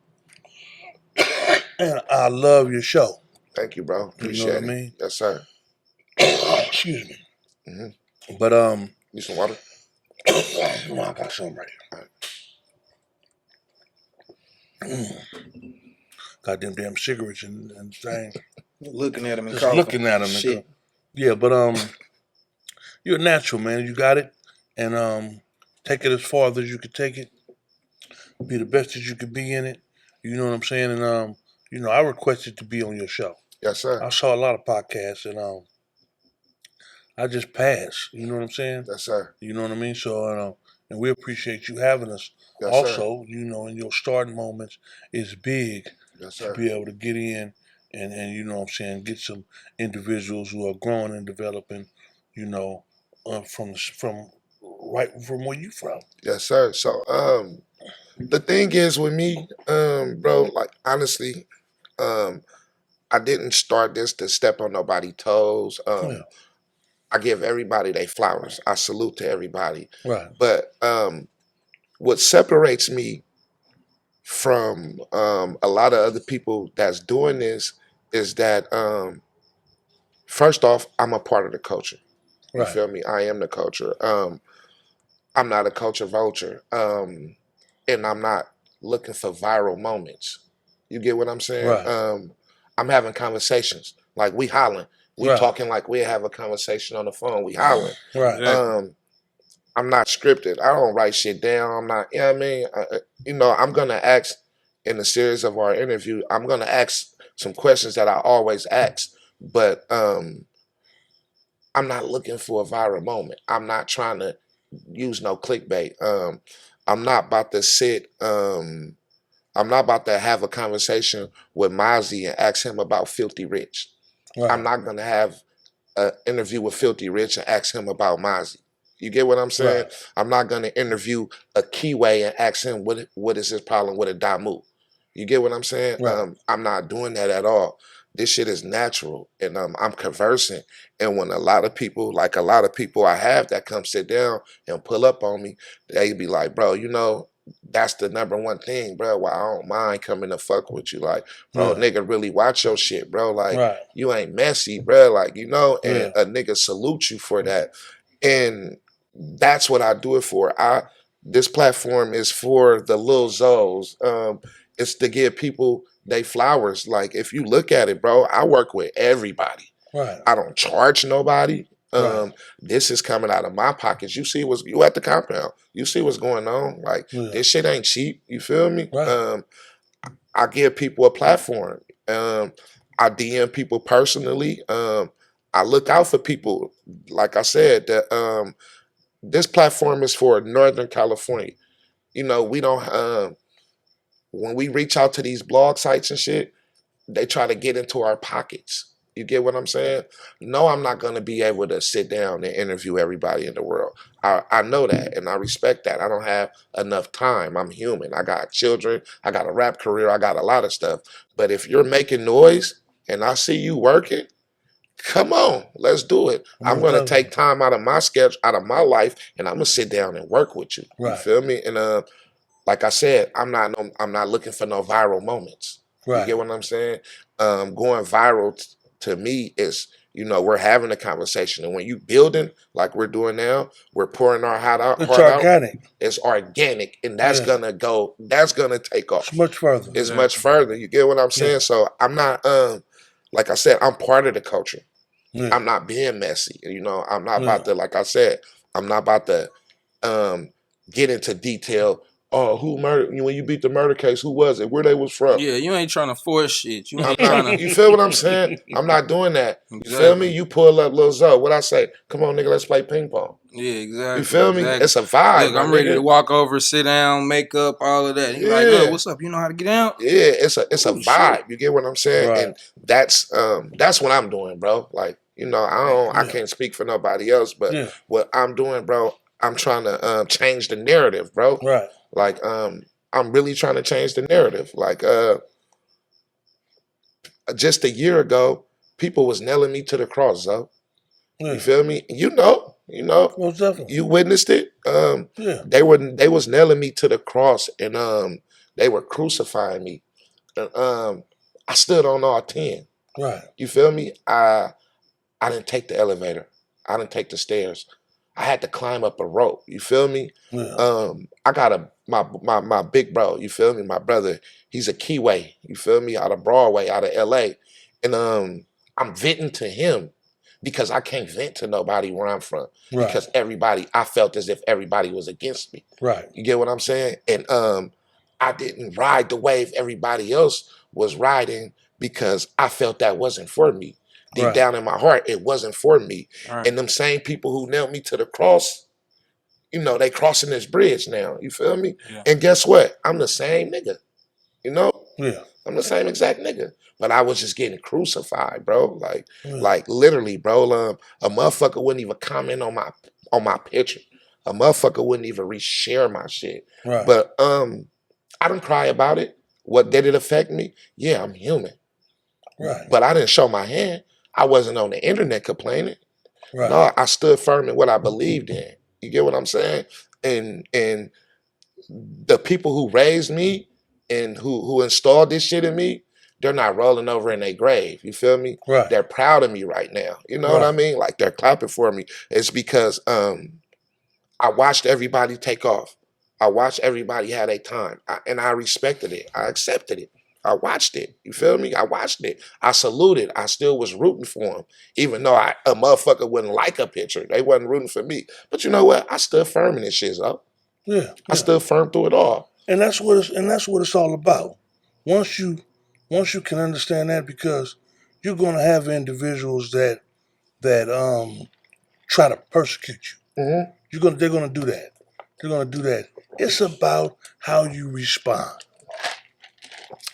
And I love your show. Thank you, bro. You know what Appreciate I it. mean? Yes, sir. Excuse me. Mm-hmm. But Need some water? no, I got some right here. Got them damn cigarettes and things. Looking at him and Just coughing. looking at them. Shit. Yeah, but you're a natural, man. You got it, and take it as far as you could take it. Be the best that you could be in it. You know what I'm saying? And I requested to be on your show. Yes, sir. I saw a lot of podcasts, and I just passed. You know what I'm saying? Yes, sir. You know what I mean? So, and we appreciate you having us. Yes, Also, sir. in your starting moments, it's big Yes, to sir. be able to get in and you know what I'm saying, get some individuals who are growing and developing, from right from where you from. Yes, sir. So, the thing is with me, bro, like honestly, I didn't start this to step on nobody's toes. Yeah. I give everybody their flowers. I salute to everybody. Right. But what separates me from a lot of other people that's doing this is that first off, I'm a part of the culture. You Right. feel me? I am the culture. I'm not a culture vulture. And I'm not looking for viral moments. You get what I'm saying? Right. I'm having conversations. Like we hollering. We Right. talking like we have a conversation on the phone. We hollering. Right. Exactly. I'm not scripted. I don't write shit down. I'm not, you know what I mean? I'm going to ask in the series of our interview, I'm going to ask some questions that I always ask, but I'm not looking for a viral moment. I'm not trying to use no clickbait. I'm not about to I'm not about to have a conversation with Mozzie and ask him about Filthy Rich. Right. I'm not going to have an interview with Filthy Rich and ask him about Mozzie. You get what I'm saying? Right. I'm not going to interview a Keyway and ask him what is his problem with a Damu. You get what I'm saying? Right. I'm not doing that at all. This shit is natural, and I'm conversing. And when a lot of people I have that come sit down and pull up on me, they be like, bro, that's the number one thing, bro. Why I don't mind coming to fuck with you. Like, bro, Yeah. nigga, really watch your shit, bro. Like, Right. you ain't messy, bro. Like, and Yeah. a nigga salute you for that. And that's what I do it for. This platform is for the Lil Zos. It's to give people they flowers. Like, if you look at it, bro, I work with everybody. Right. I don't charge nobody. Right. This is coming out of my pockets. You at the compound. You see what's going on. Like, Yeah. this shit ain't cheap. You feel me? Right. I give people a platform. I DM people personally. I look out for people. Like I said, that this platform is for Northern California. We don't. When we reach out to these blog sites and shit, they try to get into our pockets. You get what I'm saying? No, I'm not going to be able to sit down and interview everybody in the world. I know that, and I respect that. I don't have enough time. I'm human. I got children. I got a rap career. I got a lot of stuff. But if you're making noise and I see you working, come on, let's do it. I'm going to take time out of my schedule, out of my life, and I'm going to sit down and work with you. Right. You feel me? And like I said, I'm not looking for no viral moments. Right. You get what I'm saying? Going viral to me is, we're having a conversation. And when you building like we're doing now, we're pouring our heart out. It's organic. It's organic. And that's gonna take off. It's much further. It's much further. You get what I'm saying? Yeah. So I'm not like I said, I'm part of the culture. Yeah. I'm not being messy. I'm not about to, like I said, I'm not about to get into detail. Oh, who murdered you when you beat the murder case? Who was it? Where they was from? Yeah, you ain't trying to force shit. You ain't I'm not, trying to. you feel what I'm saying? I'm not doing that. You Exactly. feel me? You pull up Lil Zoe. What I say? Come on, nigga, let's play ping pong. Yeah, exactly. You feel me? Exactly. It's a vibe. Look, I'm ready to walk over, sit down, makeup, all of that. You're like, look, what's up? You know how to get out? Yeah, it's a vibe. Shit. You get what I'm saying? Right. And that's what I'm doing, bro. Like, I can't speak for nobody else, but what I'm doing, bro, I'm trying to change the narrative, bro. Right. Like, I'm really trying to change the narrative. Like, just a year ago, people was nailing me to the cross, though. You feel me? You know, Most definitely. you witnessed it. Yeah. They was nailing me to the cross, and they were crucifying me. And I stood on all 10. Right. You feel me? I didn't take the elevator. I didn't take the stairs. I had to climb up a rope. You feel me? Yeah. I got my big bro. You feel me? My brother. He's a Keyway. You feel me? Out of Broadway, out of L.A. And I'm venting to him because I can't vent to nobody where I'm from. Right. Because I felt as if everybody was against me. Right. You get what I'm saying? And I didn't ride the wave everybody else was riding because I felt that wasn't for me. Deep down in my heart, it wasn't for me. Right. And them same people who nailed me to the cross, you know, they crossing this bridge now. You feel me? Yeah. And guess what? I'm the same nigga. You know? Yeah. I'm the same exact nigga. But I was just getting crucified, bro. Yeah. Like literally, bro. A motherfucker wouldn't even comment on my picture. A motherfucker wouldn't even reshare my shit. Right. But I don't cry about it. What did it affect me? Yeah, I'm human. Right. But I didn't show my hand. I wasn't on the internet complaining. Right. No, I stood firm in what I believed in. You get what I'm saying? And the people who raised me and who installed this shit in me, they're not rolling over in their grave. You feel me? Right. They're proud of me right now. You know what I mean? Like they're clapping for me. It's because I watched everybody take off. I watched everybody have their time. And I respected it. I accepted it. I watched it. You feel me? I watched it. I saluted. I still was rooting for them. Even though a motherfucker wouldn't like a picture. They wasn't rooting for me. But you know what? I stood firm in this shit, though. Yeah. I stood firm through it all. And that's what it's all about. Once you can understand that, because you're gonna have individuals that try to persecute you. Mm-hmm. They're gonna do that. They're gonna do that. It's about how you respond.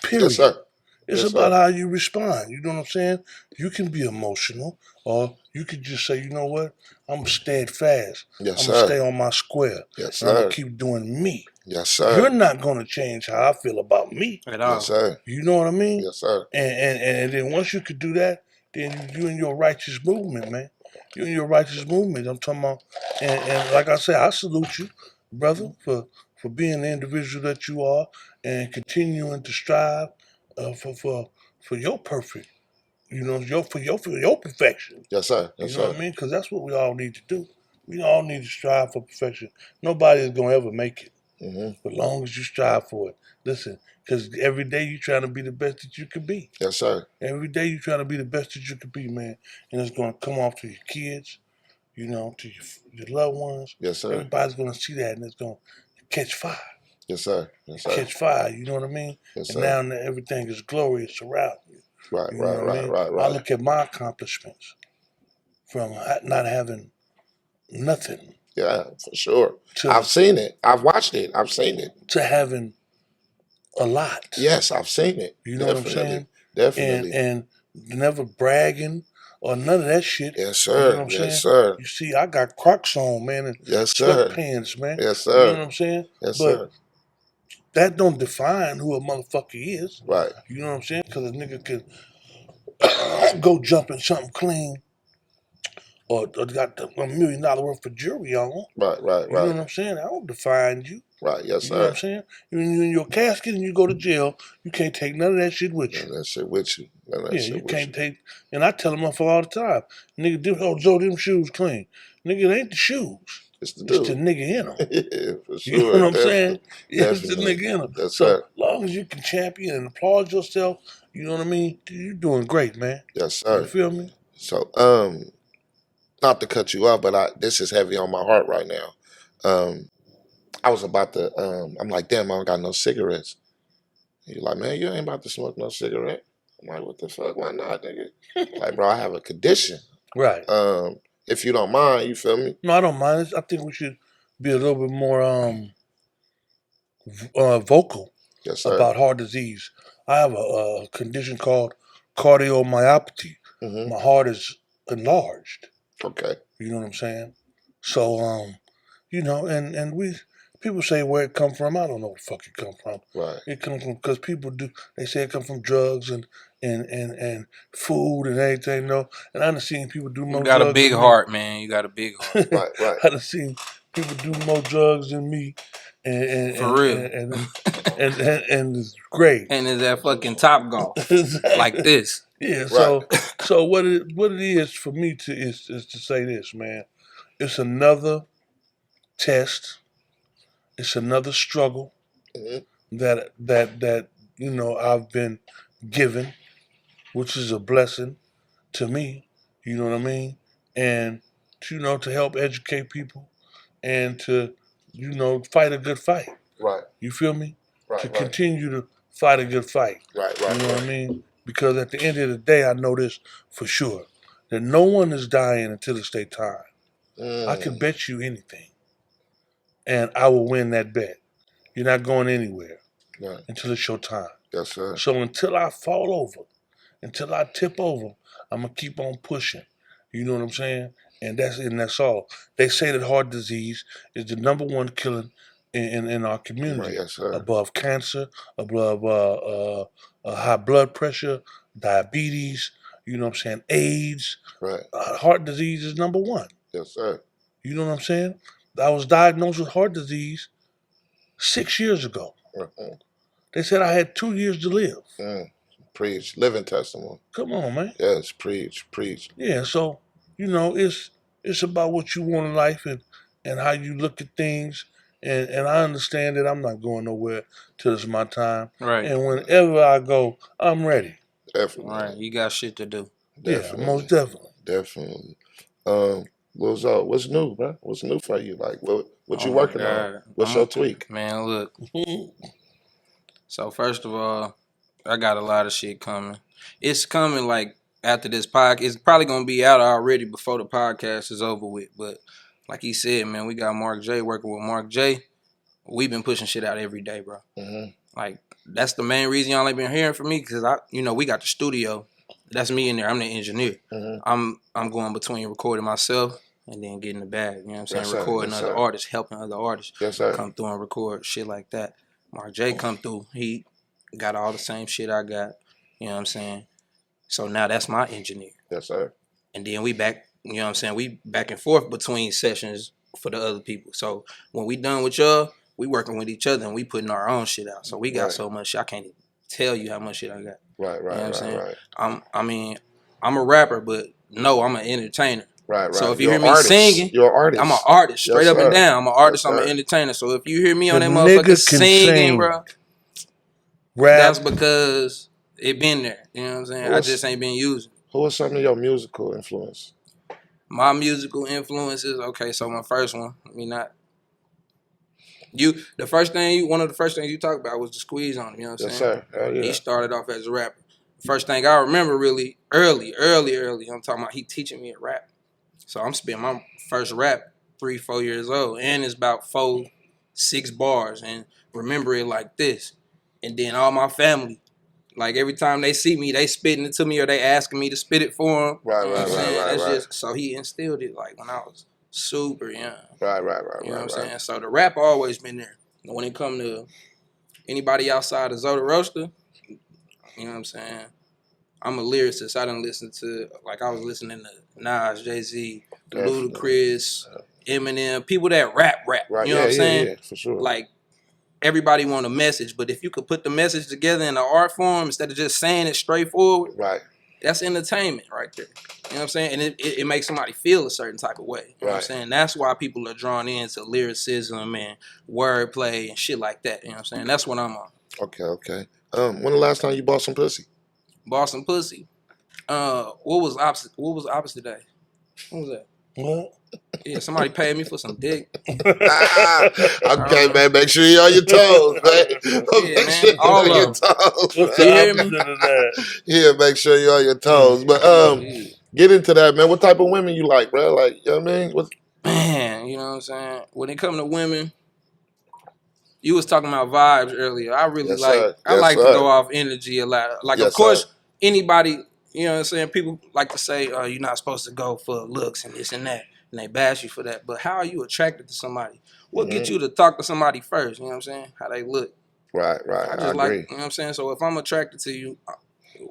Period. Yes, sir. It's Yes, about sir. how you respond. You know what I'm saying? You can be emotional, or you could just say, you know what? I'm steadfast. Yes, I'm gonna stay sir. on my square. Yes, And I'm gonna sir. keep doing me. Yes, You're sir. not gonna change how I feel about me. At all. Yes, sir. You know what I mean? Yes, sir. And then once you could do that, then you in your righteous movement, man. You in your righteous movement. I'm talking about, and like I said, I salute you, brother, for being the individual that you are and continuing to strive for your perfect, you know, for your perfection. Yes, sir. You Yes, know what sir. I mean? Because that's what we all need to do. We all need to strive for perfection. Nobody is gonna ever make it, Mm-hmm. as long as you strive for it. Listen, because every day you're trying to be the best that you can be. Yes, sir. Every day you're trying to be the best that you can be, man. And it's going to come off to your kids, you know, to your loved ones. Yes, sir. Everybody's going to see that, and it's going to catch fire. Yes, sir. Yes, sir. Catch fire, you know what I mean? Yes, and sir. now everything is glorious around you. Right, You know right, what I right, mean? right, I right. look at my accomplishments from not having nothing Yeah, for sure. to I've seen it. I've watched it. I've seen it. having a lot. Yes, I've seen it. You know what I'm Definitely. saying? Definitely. And never bragging or none of that shit. Yes, You know what sir. I'm Yes, saying? sir. You see, I got Crocs on, man, and Yes, sir. sweatpants, man. Yes, You know sir. what I'm saying? Yes, But sir. that don't define who a motherfucker is. Right. You know what I'm saying? Because a nigga could go jump in something clean or got $1 million worth of jewelry on. Right, right, You know right. what I'm saying? I don't define you. Right. Yes, You know what I'm sir. saying? When you're in your casket and you go to jail, you can't take none of that shit with None you. of that shit with you. None of that Yeah, shit you with can't you. take. And I tell them all the time, nigga, Joe, them shoes clean. Nigga, it ain't the shoes. It's the It's the dude. nigga in them. Yeah, for You know sure. what I'm saying? Definitely. It's the nigga in them. Yes, So sir. long as you can champion and applaud yourself, you know what I mean? You're doing great, man. Yes, You sir. feel me? So, not to cut you off, but this is heavy on my heart right now. I was about to, I'm like, damn, I don't got no cigarettes. You're like, man, you ain't about to smoke no cigarette. I'm like, what the fuck? Why not, nigga? Like, bro, I have a condition. Right. If you don't mind, you feel me? No, I don't mind. I think we should be a little bit more vocal Yes, sir. about heart disease. I have a condition called cardiomyopathy. Mm-hmm. My heart is enlarged. Okay. You know what I'm saying? So, you know, and we People say where it come from. I don't know where the fuck it come from. Right. It come from because people do. They say it come from drugs and food and everything. No, and I done seen people do more. You got drugs a big than heart, man. You got a big heart. Right. I done seen people do more drugs than me, For real. and it's great. And is that fucking Top Golf like this? Yeah. Right. So what it is for me is to say this, man. It's another test. It's another struggle that I've been given, which is a blessing to me. You know what I mean? And to help educate people and to fight a good fight. Right. You feel me? Right. To continue to fight a good fight. Right. You know what I mean? Because at the end of the day, I know this for sure, that no one is dying until it's their time. I can bet you anything, and I will win that bet. You're not going anywhere until it's your time. Yes, sir. So until I fall over, until I tip over, I'm gonna keep on pushing. You know what I'm saying? And that's all. They say that heart disease is the number one killing in our community. Right, yes, sir. Above cancer, above high blood pressure, diabetes. You know what I'm saying? AIDS. Right. Heart disease is number one. Yes, sir. You know what I'm saying? I was diagnosed with heart disease 6 years ago. Mm-hmm. They said I had 2 years to live. Preach. Living testimony. Come on, man. Yes, preach. Yeah, so, it's about what you want in life and how you look at things. And I understand that I'm not going nowhere till it's my time. Right. And whenever I go, I'm ready. Definitely. Right. You got shit to do. Definitely. Yeah, most definitely. Definitely. What's up? What's new, man? What's new for you? Like, what you working on? What's your tweak? Man, look. So first of all, I got a lot of shit coming. It's coming like after this podcast. It's probably gonna be out already before the podcast is over with. But like he said, man, we got Mark J working with Mark J. We've been pushing shit out every day, bro. Mm-hmm. Like that's the main reason y'all ain't been hearing from me because we got the studio. That's me in there. I'm the engineer. Mm-hmm. I'm going between recording myself and then getting the bag. You know what I'm saying? Yes, recording other artists, helping other artists come through and record shit like that. Mark J come through. He got all the same shit I got. You know what I'm saying? So now that's my engineer. Yes, sir. And then we back, you know what I'm saying? We back and forth between sessions for the other people. So when we done with y'all, we working with each other and we putting our own shit out. So we got so much shit. I can't even tell you how much shit I got. Right. You know what I'm saying? I'm a rapper, but no, I'm an entertainer. Right. So if you You're hear me singing, you're an artist. I'm an artist, straight up and down. I'm an artist, I'm an entertainer. So if you hear me on that motherfucker singing, bro, rap. That's because it been there. You know what I'm saying? I just ain't been using it. Who are some of your musical influence? My musical influences, okay, so my first one, one of the first things you talked about was the squeeze on him, you know what I'm saying? Yes, sir. Hell yeah. He started off as a rapper. First thing I remember really early, I'm talking about he teaching me a rap. So I'm spitting my first rap 3-4 years old, and it's about 4-6 bars, and remember it like this. And then all my family, like every time they see me, they spitting it to me or they asking me to spit it for them. Right. Just so he instilled it like when I was super young. Right. You know what I'm saying? So the rap always been there. When it come to anybody outside of Roasta, you know what I'm saying? I'm a lyricist. I done listen to, like I was listening to Nas, Jay-Z, Ludacris, Eminem, people that rap. Right. You know what I'm saying? Yeah, for sure. Like everybody want a message, but if you could put the message together in an art form instead of just saying it straightforward, right, that's entertainment right there. You know what I'm saying? And it makes somebody feel a certain type of way. You know what I'm saying? That's why people are drawn into lyricism and wordplay and shit like that. You know what I'm saying? That's what I'm on. Okay. When the last time you bought some pussy? Bought some pussy. What was opposite day? What was that? What? Yeah, somebody paid me for some dick. Okay, man. Make sure you're on your toes, man. Make sure you're on your toes. What's You the hear me? opposite of that? Yeah, make sure you're on your toes. But get into that, man. What type of women you like, bro? Like, you know what I mean? Man, you know what I'm saying? When it comes to women, you was talking about vibes earlier. I really to go off energy a lot. Like, of course, anybody, you know what I'm saying? People like to say, you're not supposed to go for looks and this and that. and they bash you for that. But how are you attracted to somebody? What gets you to talk to somebody first? You know what I'm saying? How they look. Right. I just like, you know what I'm saying? So if I'm attracted to you,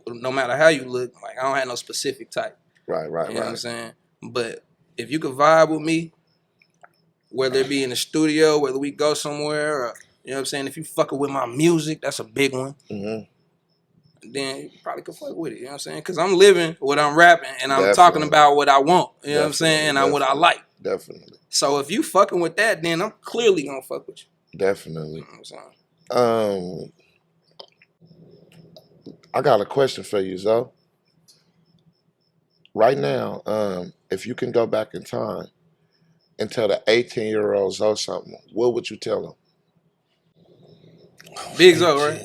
no matter how you look, like I don't have no specific type. Right. You know what I'm saying? But if you could vibe with me, whether it be in the studio, whether we go somewhere, or, you know what I'm saying? If you fucking with my music, that's a big one. Then you probably could fuck with it, you know what I'm saying? Because I'm living what I'm rapping, and I'm talking about what I want, you know what I'm saying? And what I like. Definitely. So if you fucking with that, then I'm clearly gonna fuck with you. Definitely. You know what I'm saying? I got a question for you, Zoe. Right now, if you can go back in time and tell the 18-year-old Zoe something, what would you tell him? Big Zoe, right?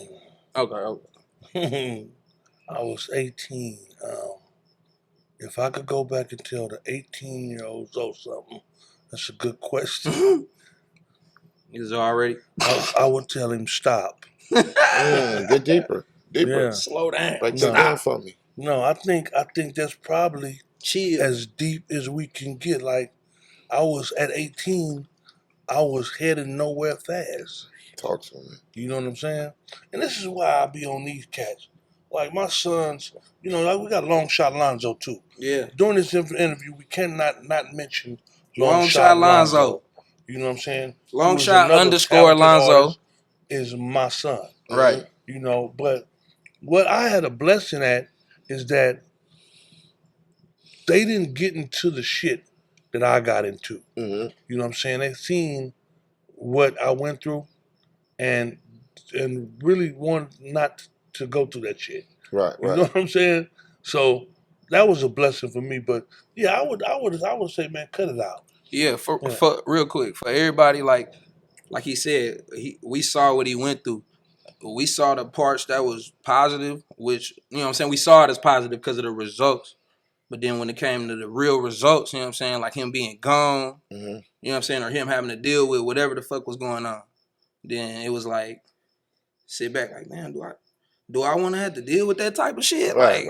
Okay. I was 18. If I could go back and tell the 18-year-old Zoe something, that's a good question. Is it already? I would tell him stop. Get deeper. Yeah. Slow down. Break that down for me. No, I think that's probably chill as deep as we can get. Like, I was at 18, I was heading nowhere fast. Talk to me. You know what I'm saying? And this is why I be on these cats. Like my sons, you know, like we got Long Shot Lonzo too. Yeah. During this interview, we cannot not mention Long Shot Lonzo. You know what I'm saying? Long Shot _ Lonzo is my son. Right. You know, but what I had a blessing at is that they didn't get into the shit that I got into. You know what I'm saying? They seen what I went through and really wanted not to go through that shit. Right. You know what I'm saying? So that was a blessing for me. But yeah, I would say, man, cut it out. Yeah, for real quick, for everybody, like he said, we saw what he went through. We saw the parts that was positive, which, you know what I'm saying, we saw it as positive because of the results. But then when it came to the real results, you know what I'm saying, like him being gone, you know what I'm saying, or him having to deal with whatever the fuck was going on, then it was like, sit back, like, man, do I want to have to deal with that type of shit? Right.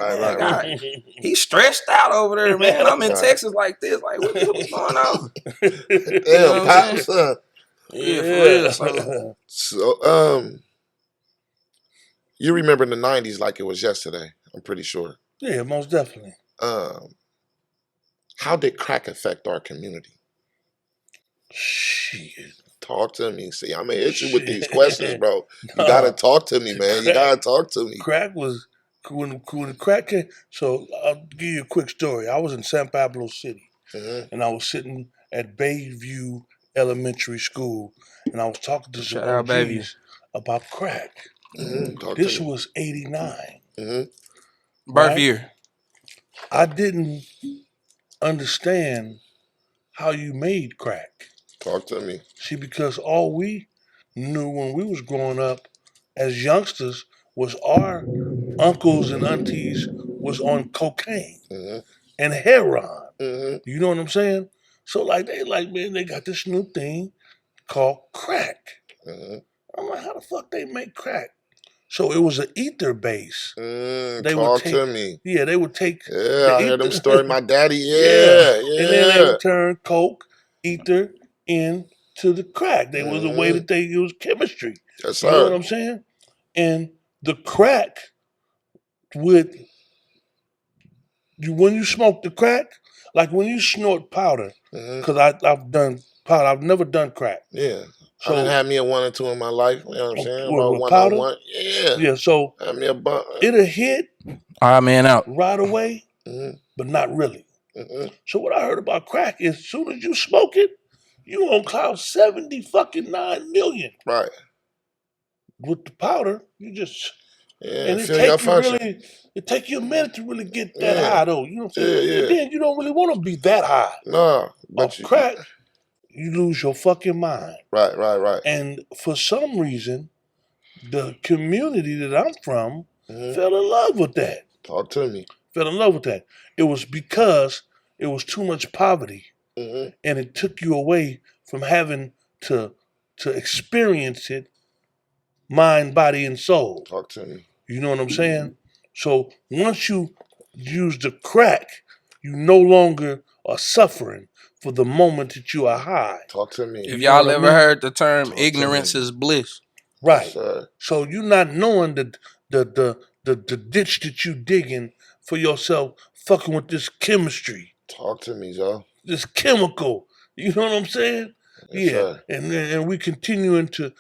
He's stressed out over there, man. I'm in Texas like this. Like, what's going on? Damn, Pops. Yeah, for real. So, you remember the 90s like it was yesterday, I'm pretty sure. Yeah, most definitely. How did crack affect our community? Shit. Talk to me. See, I'm going to hit you with these questions, bro. You got to talk to me, man. You got to talk to me. Crack was, when crack came, so I'll give you a quick story. I was in San Pablo City, and I was sitting at Bayview Elementary School, and I was talking to some OGs about crack. This was 89. Birth year. I didn't understand how you made crack. Talk to me. See, because all we knew when we was growing up as youngsters was our uncles and aunties was on cocaine and heroin. You know what I'm saying? So like man, they got this new thing called crack. I'm like, how the fuck they make crack? So it was an ether base. Talk to me. Yeah, they would take. Yeah, I heard them story. My daddy. Yeah. And then they would turn coke, ether into the crack. There was a way that they used chemistry. Yes, sir. You know what I'm saying? And the crack when you smoke the crack, like when you snort powder, because I've done powder, I've never done crack. Yeah. So, I didn't have me a 1 or 2 in my life. You know what I'm saying? With one powder? on one. Yeah. Yeah, so have me a bump. It'll hit out right away, but not really. So what I heard about crack is as soon as you smoke it, you on cloud 70 million. Right. With the powder, you just and it take you a minute to really get that high though. You know what I'm saying? Yeah. And then you don't really want to be that high. No. But crack, you lose your fucking mind. Right. And for some reason, the community that I'm from fell in love with that. Talk to me. Fell in love with that. It was because it was too much poverty, and it took you away from having to experience it, mind, body, and soul. Talk to me. You know what I'm saying? So once you use the crack, you no longer are suffering for the moment that you are high. Talk to me. If y'all ever heard the term Talk to ignorance me. is bliss. Right. Yes, so you're not knowing the ditch that you digging for yourself, fucking with this chemistry, talk to me, Joe. this chemical. You know what I'm saying? Yes, Yeah. sir. And we continuing to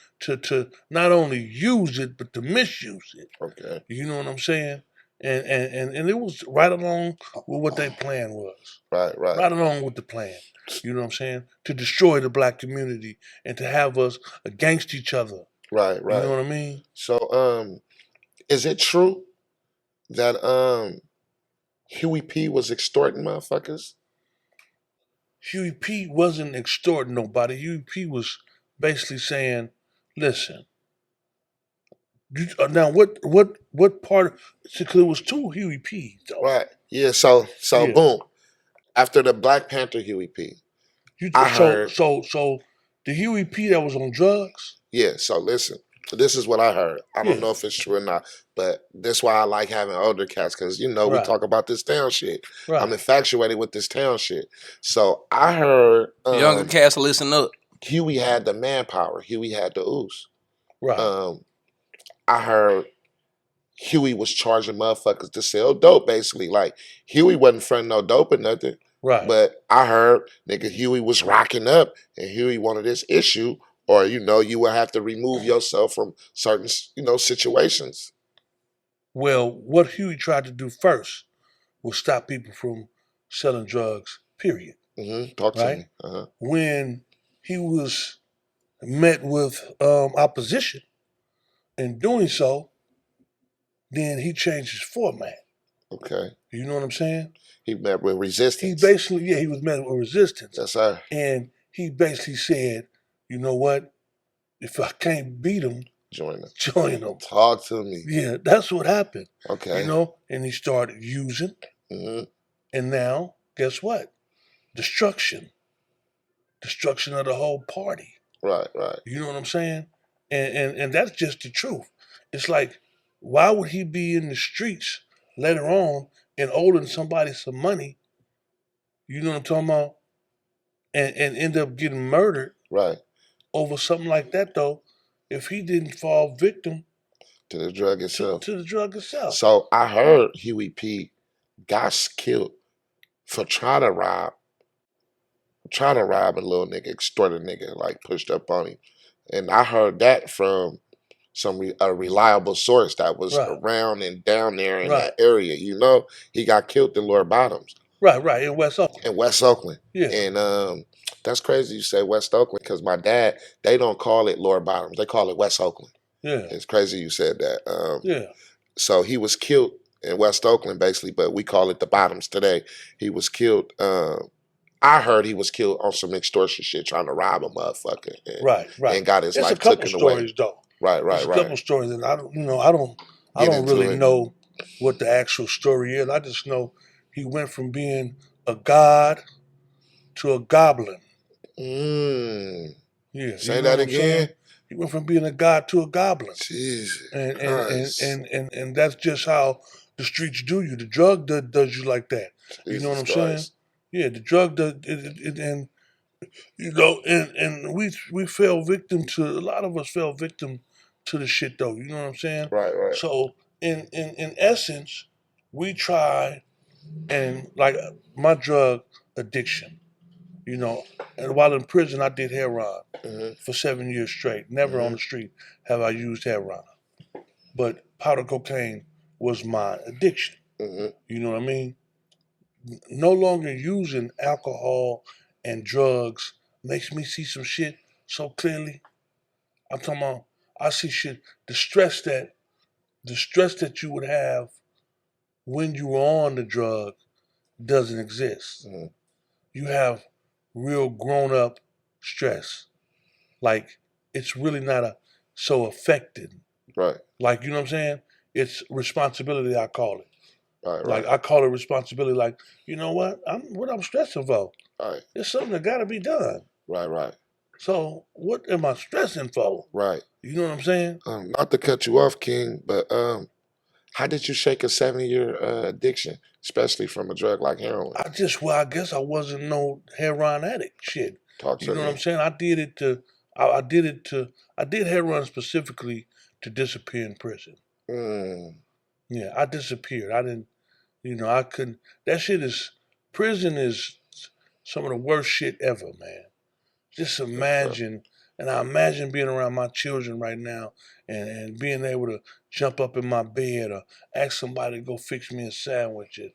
not only use it but to misuse it. Okay. You know what I'm saying? And it was right along with what their plan was. Right. Right along with the plan. You know what I'm saying? To destroy the black community and to have us against each other. Right. You know what I mean? So, is it true that Huey P was extorting motherfuckers? Huey P wasn't extorting nobody. Huey P was basically saying, "Listen, now what part? Because it was two Huey P's though. Right. Yeah. So Yeah. boom. After the Black Panther Huey P, I heard. So the Huey P that was on drugs. Yeah. So listen. This is what I heard. I don't know if it's true or not, but that's why I like having older cats because we talk about this town shit. Right. I'm infatuated with this town shit. So I heard younger cats listen up. Huey had the manpower. Huey had the ooze. Right. I heard Huey was charging motherfuckers to sell dope, basically. Like Huey wasn't fronting no dope or nothing. Right. But I heard nigga Huey was rocking up and Huey wanted this issue, or you will have to remove yourself from certain situations. Well, what Huey tried to do first was stop people from selling drugs. Period. Talk to Right? me. When he was met with opposition in doing so, then he changed his format. Okay. You know what I'm saying? He met with resistance. He basically, he was met with resistance. Yes, sir. And he basically said, you know what? If I can't beat him, join him. Talk to me. Yeah, that's what happened. Okay. And he started using. Mm-hmm. And now, guess what? Destruction of the whole party. Right. You know what I'm saying? And that's just the truth. It's like, why would he be in the streets later on and owing somebody some money? You know what I'm talking about? And end up getting murdered. Right. Over something like that, though, if he didn't fall victim to the drug itself. To the drug itself. So I heard Huey P got killed for trying to rob a little nigga, extort a nigga, like pushed up on him. And I heard that from a reliable source that was around and down there in that area. He got killed in Lower Bottoms. Right, in West Oakland. Yeah. And that's crazy you say West Oakland because my dad, they don't call it Lower Bottoms. They call it West Oakland. Yeah. It's crazy you said that. Yeah. So he was killed in West Oakland, basically, but we call it the Bottoms today. He was killed. I heard he was killed on some extortion shit, trying to rob a motherfucker. And, right. And got his life taken away. It's a couple stories, though. Right. There's a couple stories, and I don't really know what the actual story is. I just know he went from being a god to a goblin. Yeah. Say that again. He went from being a god to a goblin. Jesus. And that's just how the streets do you. The drug does you like that. You know what I'm saying? Yeah, the drug does it and and we fell victim to a lot of us fell victim to the shit though. You know what I'm saying? Right. So in essence, we try and like my drug addiction. And while in prison, I did heroin for 7 years straight. Never on the street have I used heroin. But powder cocaine was my addiction. You know what I mean? No longer using alcohol and drugs makes me see some shit so clearly. I'm talking about, I see shit, the stress that you would have when you were on the drug doesn't exist. You have real grown-up stress. Like, it's really not so affected. Right. Like, you know what I'm saying? It's responsibility, I call it. Right. Like, I call it responsibility. Like, you know what? I'm stressing for. Right. It's something that got to be done. Right. So, what am I stressing for? Right. You know what I'm saying? Not to cut you off, King, but How did you shake a 7-year addiction, especially from a drug like heroin? I guess I wasn't no heroin addict. Shit. Talk to You know me. what I'm saying? I did heroin specifically to disappear in prison. Yeah, I disappeared. I didn't, I couldn't. Prison is some of the worst shit ever, man. Just imagine, and I imagine being around my children right now and being able to jump up in my bed or ask somebody to go fix me a sandwich. And,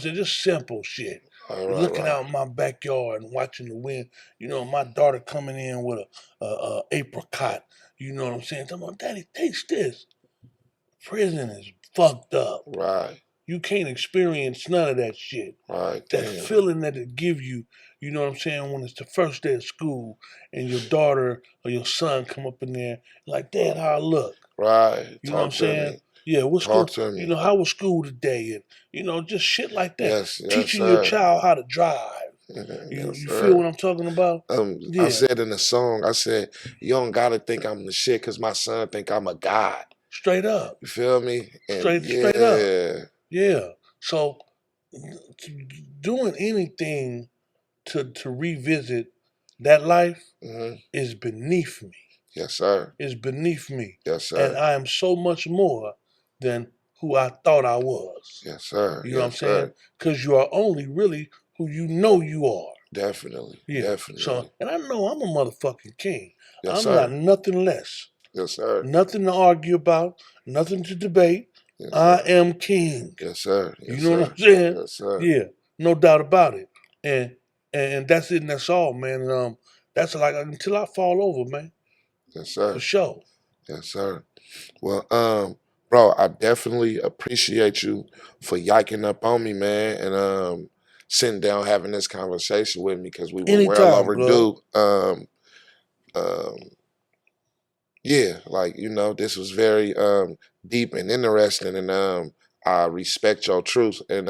so just simple shit. Looking out in my backyard and watching the wind. My daughter coming in with a apricot. You know what I'm saying? Tell me, Daddy, taste this. Prison is fucked up. Right. You can't experience none of that shit. Right. That feeling that it give you, you know what I'm saying, when it's the first day of school and your daughter or your son come up in there like, Dad, how I look? Right. You know what I'm saying? Me. Yeah, what's Talk school? to me. How was school today? And just shit like that. Yes, Teaching your child how to drive. You feel what I'm talking about? I said in the song, I said, you don't gotta think I'm the shit because my son think I'm a god. Straight up. You feel me? And straight up. Yeah. So doing anything to revisit that life is beneath me. Yes, sir. Is beneath me. Yes, sir. And I am so much more than who I thought I was. Yes, sir. You know what I'm saying? Because you are only really who you know you are. Definitely. Yeah. Definitely. So, and I know I'm a motherfucking king. Yes, I'm not nothing less. Yes, sir. Nothing to argue about. Nothing to debate. Yes, I am king. Yes, sir. Yes, you know what I'm saying? Yes, sir. Yeah. No doubt about it. And that's it and that's all, man. And that's like until I fall over, man. Yes, sir. For sure. Yes, sir. Well, bro, I definitely appreciate you for yiking up on me, man, and sitting down having this conversation with me because we were well overdue. Yeah, like this was very deep and interesting, and I respect your truth, and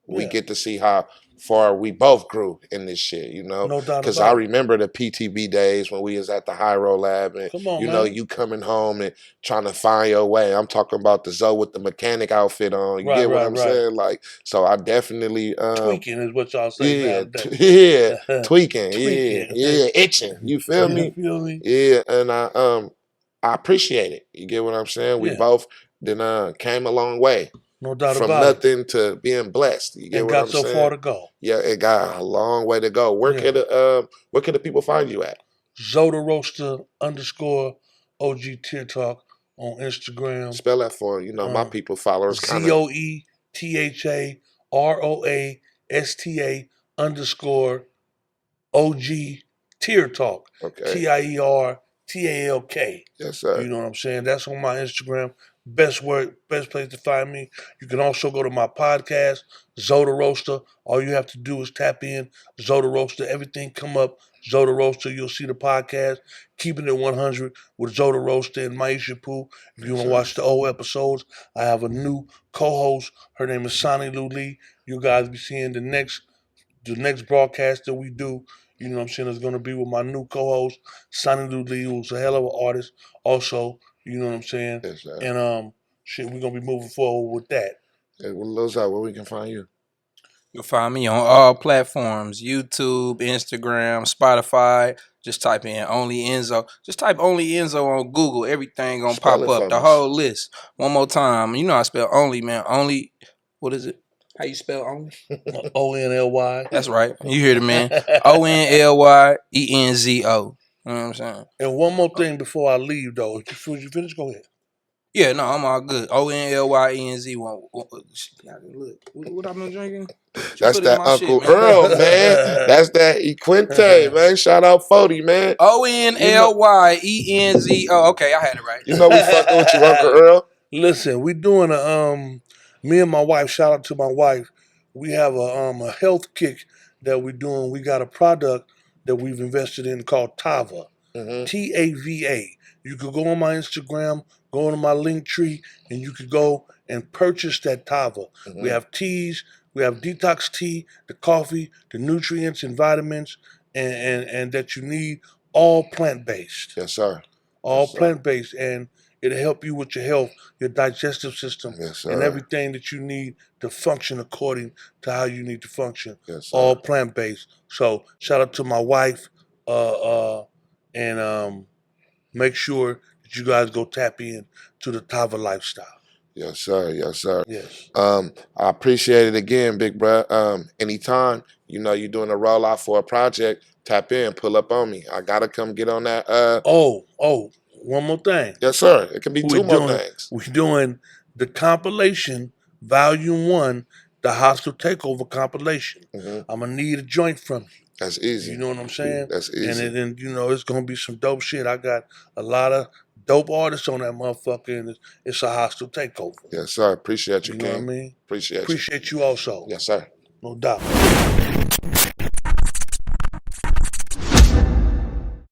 we get to see how far we both grew in this shit, No doubt about it. Because I remember the PTB days when we was at the Hyro Lab, and you coming home and trying to find your way. I'm talking about the Zoe with the mechanic outfit on. You get what I'm saying? Like, so I definitely tweaking is what y'all say nowadays. Yeah, tweaking, yeah, itching. You feel me? You feel me? Yeah, and I appreciate it. You get what I'm saying? We both then came a long way. No doubt from about nothing to being blessed. You get what I'm saying? Got so far to go. Yeah, it got a long way to go. Where can the people find you at? Roasta _ OG Tier Talk on Instagram. Spell that for my people followers. ZOETHAROASTA _ OG Tier Talk. Okay. TIERTALK. Yes, sir. You know what I'm saying? That's on my Instagram. Best place to find me. You can also go to my podcast, Zoda Roasta. All you have to do is tap in, Zoda Roasta. Everything come up, Zoda Roasta. You'll see the podcast, Keeping It 100 with Zoda Roasta and Maisha Poo. If you want to watch the old episodes, I have a new co-host. Her name is Sonny Lou Lee. You guys be seeing the next broadcast that we do. You know what I'm saying? It's going to be with my new co-host, Sonny Lou Lee, who's a hell of an artist. Also, you know what I'm saying? Yes, sir. And we're gonna be moving forward with that. Hey, where we can find you? You'll find me on all platforms: YouTube, Instagram, Spotify. Just type in Only Enzo. Just type Only Enzo on Google. Everything gonna pop up. The whole list. One more time. I spell only, man. Only. What is it? How you spell only? ONLY. That's right. You hear the man. ONLYENZO. You know what I'm saying? And one more thing before I leave, though. If you finish, go ahead. Yeah, no, I'm all good. ONLYENZ. Look, what I've been drinking? That's that Uncle Earl, man. That's that Equinte, man. Shout out 40, man. ONLYENZO. Okay, I had it right. You know we fucking with you, Uncle Earl. Listen, we doing me and my wife, shout out to my wife. We have a health kick that we're doing. We got a product that we've invested in called Tava. TAVA. You could go on my Instagram, go on my link tree, and you could go and purchase that Tava. We have teas, we have detox tea, the coffee, the nutrients and vitamins, and that you need, all plant-based. Yes, sir. All plant-based. And It'll help you with your health, your digestive system, Yes, sir. and everything that you need to function according to how you need to function. Yes, sir. All plant-based. So shout out to my wife, and make sure that you guys go tap in to the Tava lifestyle. Yes, sir. Yes, sir. Yes. I appreciate it again, big bro. Anytime, you're doing a rollout for a project, tap in, pull up on me. I gotta come get on that. One more thing. Yes, sir. It can be two more things. We're doing the compilation, volume 1, the hostile takeover compilation. I'm gonna need a joint from you. That's easy. You know what I'm saying? That's easy. And it's gonna be some dope shit. I got a lot of dope artists on that motherfucker, and it's a hostile takeover. Yes, sir. Appreciate you, You know King. what I mean? Appreciate you also. Yes, sir. No doubt.